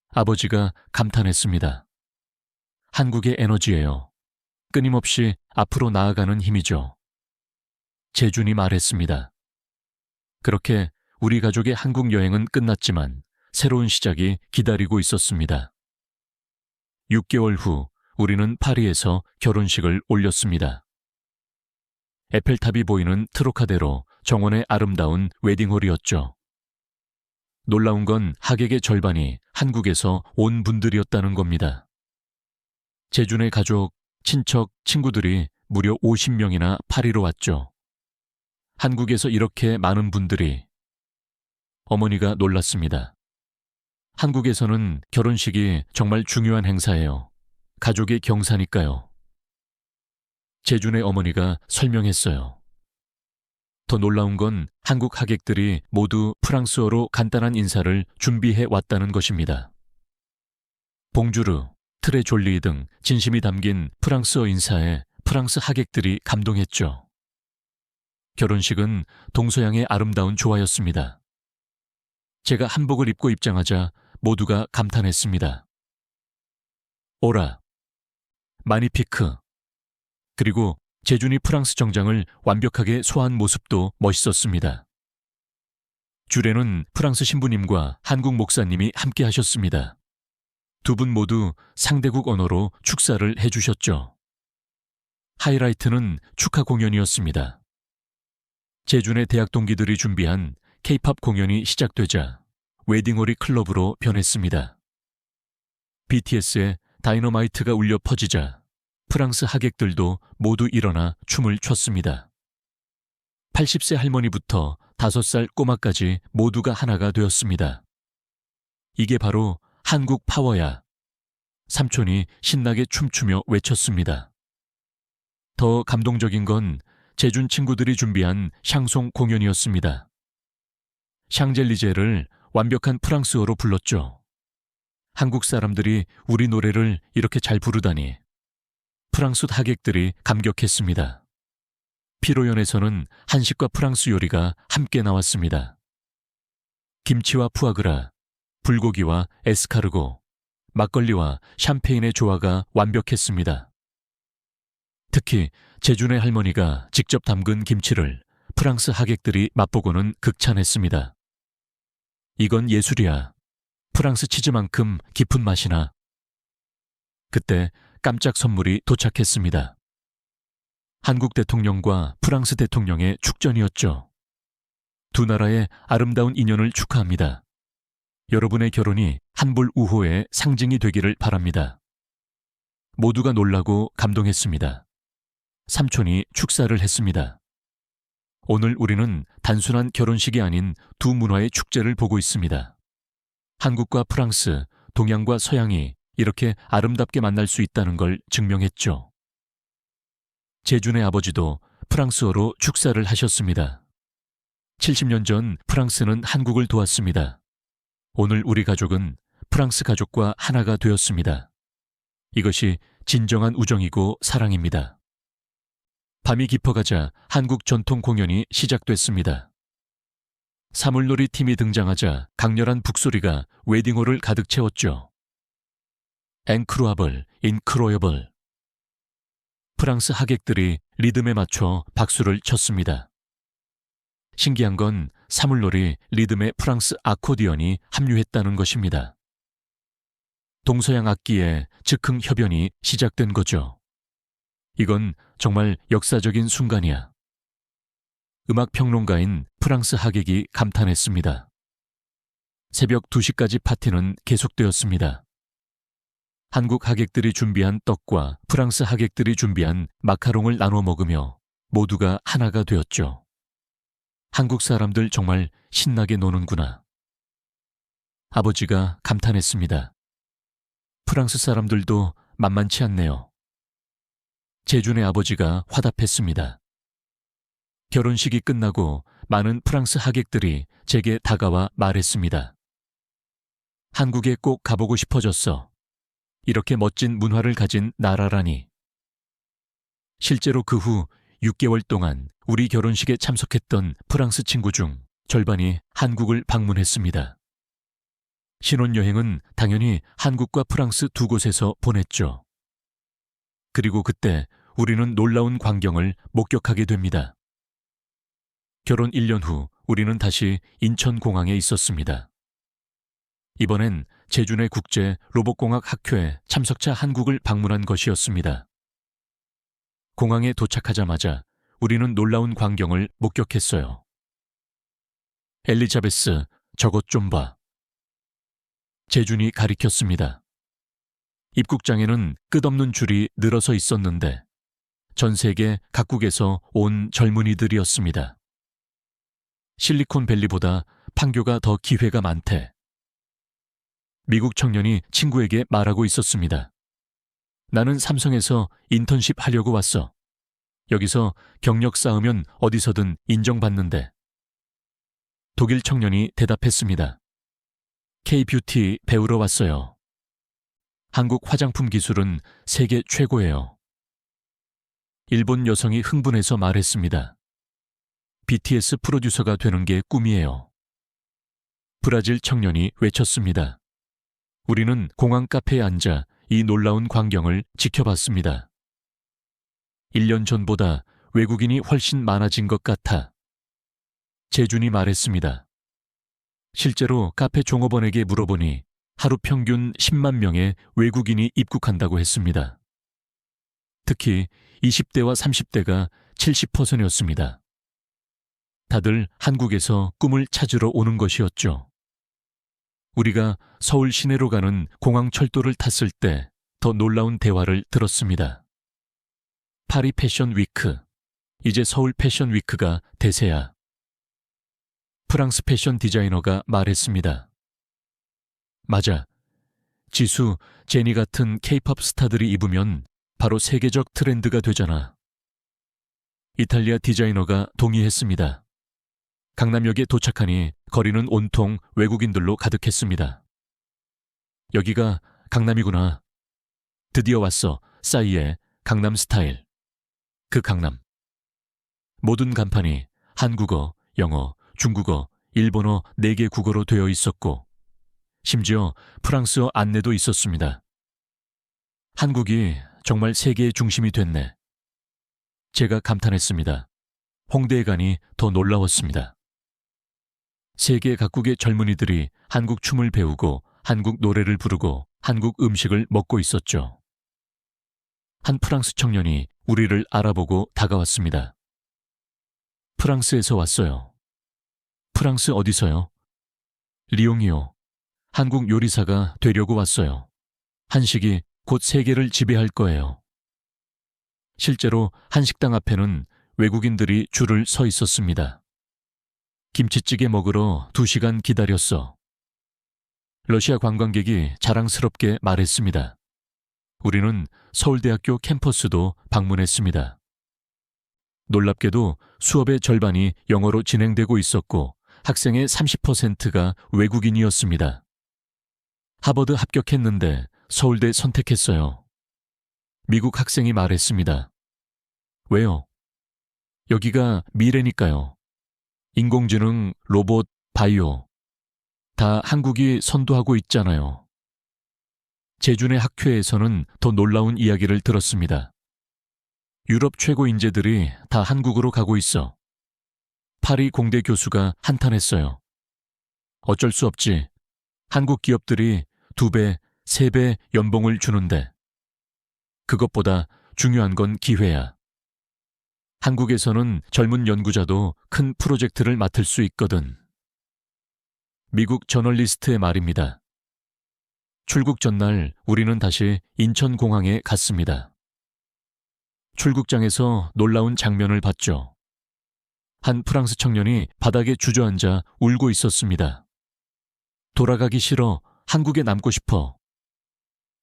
아버지가 감탄했습니다. 한국의 에너지예요. 끊임없이 앞으로 나아가는 힘이죠. 재준이 말했습니다. 그렇게 우리 가족의 한국 여행은 끝났지만 새로운 시작이 기다리고 있었습니다. 6개월 후 우리는 파리에서 결혼식을 올렸습니다. 에펠탑이 보이는 트로카데로 정원의 아름다운 웨딩홀이었죠. 놀라운 건 하객의 절반이 한국에서 온 분들이었다는 겁니다. 재준의 가족, 친척, 친구들이 무려 50명이나 파리로 왔죠. 한국에서 이렇게 많은 분들이. 어머니가 놀랐습니다. 한국에서는 결혼식이 정말 중요한 행사예요. 가족의 경사니까요. 재준의 어머니가 설명했어요. 더 놀라운 건 한국 하객들이 모두 프랑스어로 간단한 인사를 준비해 왔다는 것입니다. 봉주르, 트레졸리 등 진심이 담긴 프랑스어 인사에 프랑스 하객들이 감동했죠. 결혼식은 동서양의 아름다운 조화였습니다. 제가 한복을 입고 입장하자 모두가 감탄했습니다. 오라, 마니피크. 그리고 재준이 프랑스 정장을 완벽하게 소화한 모습도 멋있었습니다. 주례는 프랑스 신부님과 한국 목사님이 함께 하셨습니다. 두 분 모두 상대국 언어로 축사를 해주셨죠. 하이라이트는 축하 공연이었습니다. 재준의 대학 동기들이 준비한 K-팝 공연이 시작되자 웨딩홀이 클럽으로 변했습니다. BTS의 다이너마이트가 울려 퍼지자 프랑스 하객들도 모두 일어나 춤을 췄습니다. 80세 할머니부터 5살 꼬마까지 모두가 하나가 되었습니다. 이게 바로 한국 파워야. 삼촌이 신나게 춤추며 외쳤습니다. 더 감동적인 건 재준 친구들이 준비한 샹송 공연이었습니다. 샹젤리제를 완벽한 프랑스어로 불렀죠. 한국 사람들이 우리 노래를 이렇게 잘 부르다니. 프랑스 하객들이 감격했습니다. 피로연에서는 한식과 프랑스 요리가 함께 나왔습니다. 김치와 푸아그라, 불고기와 에스카르고, 막걸리와 샴페인의 조화가 완벽했습니다. 특히 재준의 할머니가 직접 담근 김치를 프랑스 하객들이 맛보고는 극찬했습니다. 이건 예술이야. 프랑스 치즈만큼 깊은 맛이나. 그때 깜짝 선물이 도착했습니다. 한국 대통령과 프랑스 대통령의 축전이었죠. 두 나라의 아름다운 인연을 축하합니다. 여러분의 결혼이 한불 우호의 상징이 되기를 바랍니다. 모두가 놀라고 감동했습니다. 삼촌이 축사를 했습니다. 오늘 우리는 단순한 결혼식이 아닌 두 문화의 축제를 보고 있습니다. 한국과 프랑스, 동양과 서양이 이렇게 아름답게 만날 수 있다는 걸 증명했죠. 재준의 아버지도 프랑스어로 축사를 하셨습니다. 70년 전 프랑스는 한국을 도왔습니다. 오늘 우리 가족은 프랑스 가족과 하나가 되었습니다. 이것이 진정한 우정이고 사랑입니다. 밤이 깊어가자 한국 전통 공연이 시작됐습니다. 사물놀이 팀이 등장하자 강렬한 북소리가 웨딩홀을 가득 채웠죠. 앵크루아블, 인크로여블. 프랑스 하객들이 리듬에 맞춰 박수를 쳤습니다. 신기한 건 사물놀이 리듬에 프랑스 아코디언이 합류했다는 것입니다. 동서양 악기의 즉흥 협연이 시작된 거죠. 이건 정말 역사적인 순간이야. 음악 평론가인 프랑스 하객이 감탄했습니다. 새벽 2시까지 파티는 계속되었습니다. 한국 하객들이 준비한 떡과 프랑스 하객들이 준비한 마카롱을 나눠 먹으며 모두가 하나가 되었죠. 한국 사람들 정말 신나게 노는구나. 아버지가 감탄했습니다. 프랑스 사람들도 만만치 않네요. 재준의 아버지가 화답했습니다. 결혼식이 끝나고 많은 프랑스 하객들이 제게 다가와 말했습니다. 한국에 꼭 가보고 싶어졌어. 이렇게 멋진 문화를 가진 나라라니. 실제로 그 후 6개월 동안 우리 결혼식에 참석했던 프랑스 친구 중 절반이 한국을 방문했습니다. 신혼여행은 당연히 한국과 프랑스 두 곳에서 보냈죠. 그리고 그때 우리는 놀라운 광경을 목격하게 됩니다. 결혼 1년 후 우리는 다시 인천공항에 있었습니다. 이번엔 재준의 국제 로봇공학 학회에 참석차 한국을 방문한 것이었습니다. 공항에 도착하자마자 우리는 놀라운 광경을 목격했어요. 엘리자베스, 저것 좀 봐. 재준이 가리켰습니다. 입국장에는 끝없는 줄이 늘어서 있었는데 전 세계 각국에서 온 젊은이들이었습니다. 실리콘밸리보다 판교가 더 기회가 많대. 미국 청년이 친구에게 말하고 있었습니다. 나는 삼성에서 인턴십 하려고 왔어. 여기서 경력 쌓으면 어디서든 인정받는데. 독일 청년이 대답했습니다. K-뷰티 배우러 왔어요. 한국 화장품 기술은 세계 최고예요. 일본 여성이 흥분해서 말했습니다. BTS 프로듀서가 되는 게 꿈이에요. 브라질 청년이 외쳤습니다. 우리는 공항 카페에 앉아 이 놀라운 광경을 지켜봤습니다. 1년 전보다 외국인이 훨씬 많아진 것 같아. 재준이 말했습니다. 실제로 카페 종업원에게 물어보니 하루 평균 10만 명의 외국인이 입국한다고 했습니다. 특히 20대와 30대가 70%였습니다. 다들 한국에서 꿈을 찾으러 오는 것이었죠. 우리가 서울 시내로 가는 공항철도를 탔을 때 더 놀라운 대화를 들었습니다. 파리 패션 위크, 이제 서울 패션 위크가 대세야. 프랑스 패션 디자이너가 말했습니다. 맞아. 지수, 제니 같은 K-팝 스타들이 입으면 바로 세계적 트렌드가 되잖아. 이탈리아 디자이너가 동의했습니다. 강남역에 도착하니 거리는 온통 외국인들로 가득했습니다. 여기가 강남이구나. 드디어 왔어. 싸이의 강남 스타일. 그 강남. 모든 간판이 한국어, 영어, 중국어, 일본어 4개 국어로 되어 있었고 심지어 프랑스어 안내도 있었습니다. 한국이 정말 세계의 중심이 됐네. 제가 감탄했습니다. 홍대에 가니 더 놀라웠습니다. 세계 각국의 젊은이들이 한국 춤을 배우고 한국 노래를 부르고 한국 음식을 먹고 있었죠. 한 프랑스 청년이 우리를 알아보고 다가왔습니다. 프랑스에서 왔어요. 프랑스 어디서요? 리옹이요. 한국 요리사가 되려고 왔어요. 한식이 곧 세계를 지배할 거예요. 실제로 한식당 앞에는 외국인들이 줄을 서 있었습니다. 김치찌개 먹으러 2시간 기다렸어. 러시아 관광객이 자랑스럽게 말했습니다. 우리는 서울대학교 캠퍼스도 방문했습니다. 놀랍게도 수업의 절반이 영어로 진행되고 있었고 학생의 30%가 외국인이었습니다. 하버드 합격했는데 서울대 선택했어요. 미국 학생이 말했습니다. 왜요? 여기가 미래니까요. 인공지능, 로봇, 바이오 다 한국이 선도하고 있잖아요. 재준의 학회에서는 더 놀라운 이야기를 들었습니다. 유럽 최고 인재들이 다 한국으로 가고 있어. 파리 공대 교수가 한탄했어요. 어쩔 수 없지. 한국 기업들이 2배, 3배 연봉을 주는데. 그것보다 중요한 건 기회야. 한국에서는 젊은 연구자도 큰 프로젝트를 맡을 수 있거든. 미국 저널리스트의 말입니다. 출국 전날 우리는 다시 인천공항에 갔습니다. 출국장에서 놀라운 장면을 봤죠. 한 프랑스 청년이 바닥에 주저앉아 울고 있었습니다. 돌아가기 싫어. 한국에 남고 싶어.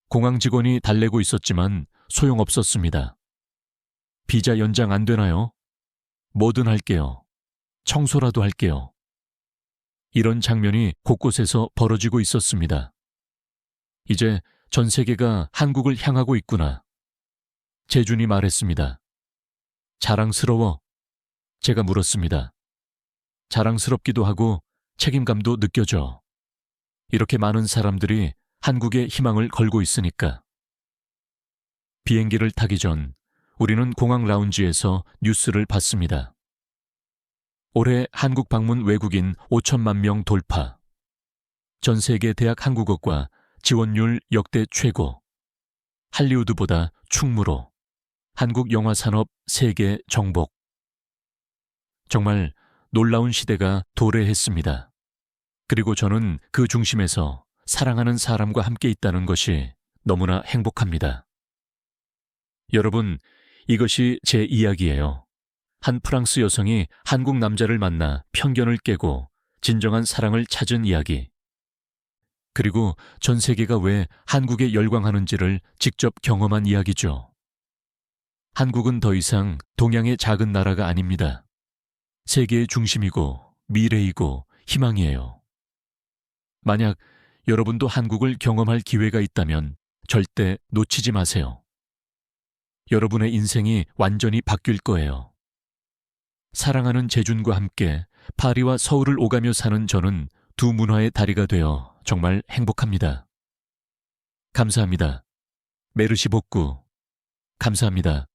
공항 직원이 달래고 있었지만 소용없었습니다. 비자 연장 안 되나요? 뭐든 할게요. 청소라도 할게요. 이런 장면이 곳곳에서 벌어지고 있었습니다. 이제 전 세계가 한국을 향하고 있구나. 재준이 말했습니다. 자랑스러워. 제가 물었습니다. 자랑스럽기도 하고 책임감도 느껴져. 이렇게 많은 사람들이 한국에 희망을 걸고 있으니까. 비행기를 타기 전 우리는 공항 라운지에서 뉴스를 봤습니다. 올해 한국 방문 외국인 5천만 명 돌파. 전 세계 대학 한국어과 지원율 역대 최고. 할리우드보다 충무로. 한국 영화 산업 세계 정복. 정말 놀라운 시대가 도래했습니다. 그리고 저는 그 중심에서 사랑하는 사람과 함께 있다는 것이 너무나 행복합니다. 여러분, 이것이 제 이야기예요. 한 프랑스 여성이 한국 남자를 만나 편견을 깨고 진정한 사랑을 찾은 이야기. 그리고 전 세계가 왜 한국에 열광하는지를 직접 경험한 이야기죠. 한국은 더 이상 동양의 작은 나라가 아닙니다. 세계의 중심이고 미래이고 희망이에요. 만약 여러분도 한국을 경험할 기회가 있다면 절대 놓치지 마세요. 여러분의 인생이 완전히 바뀔 거예요. 사랑하는 재준과 함께 파리와 서울을 오가며 사는 저는 두 문화의 다리가 되어 정말 행복합니다. 감사합니다. 메르시 복구. 감사합니다.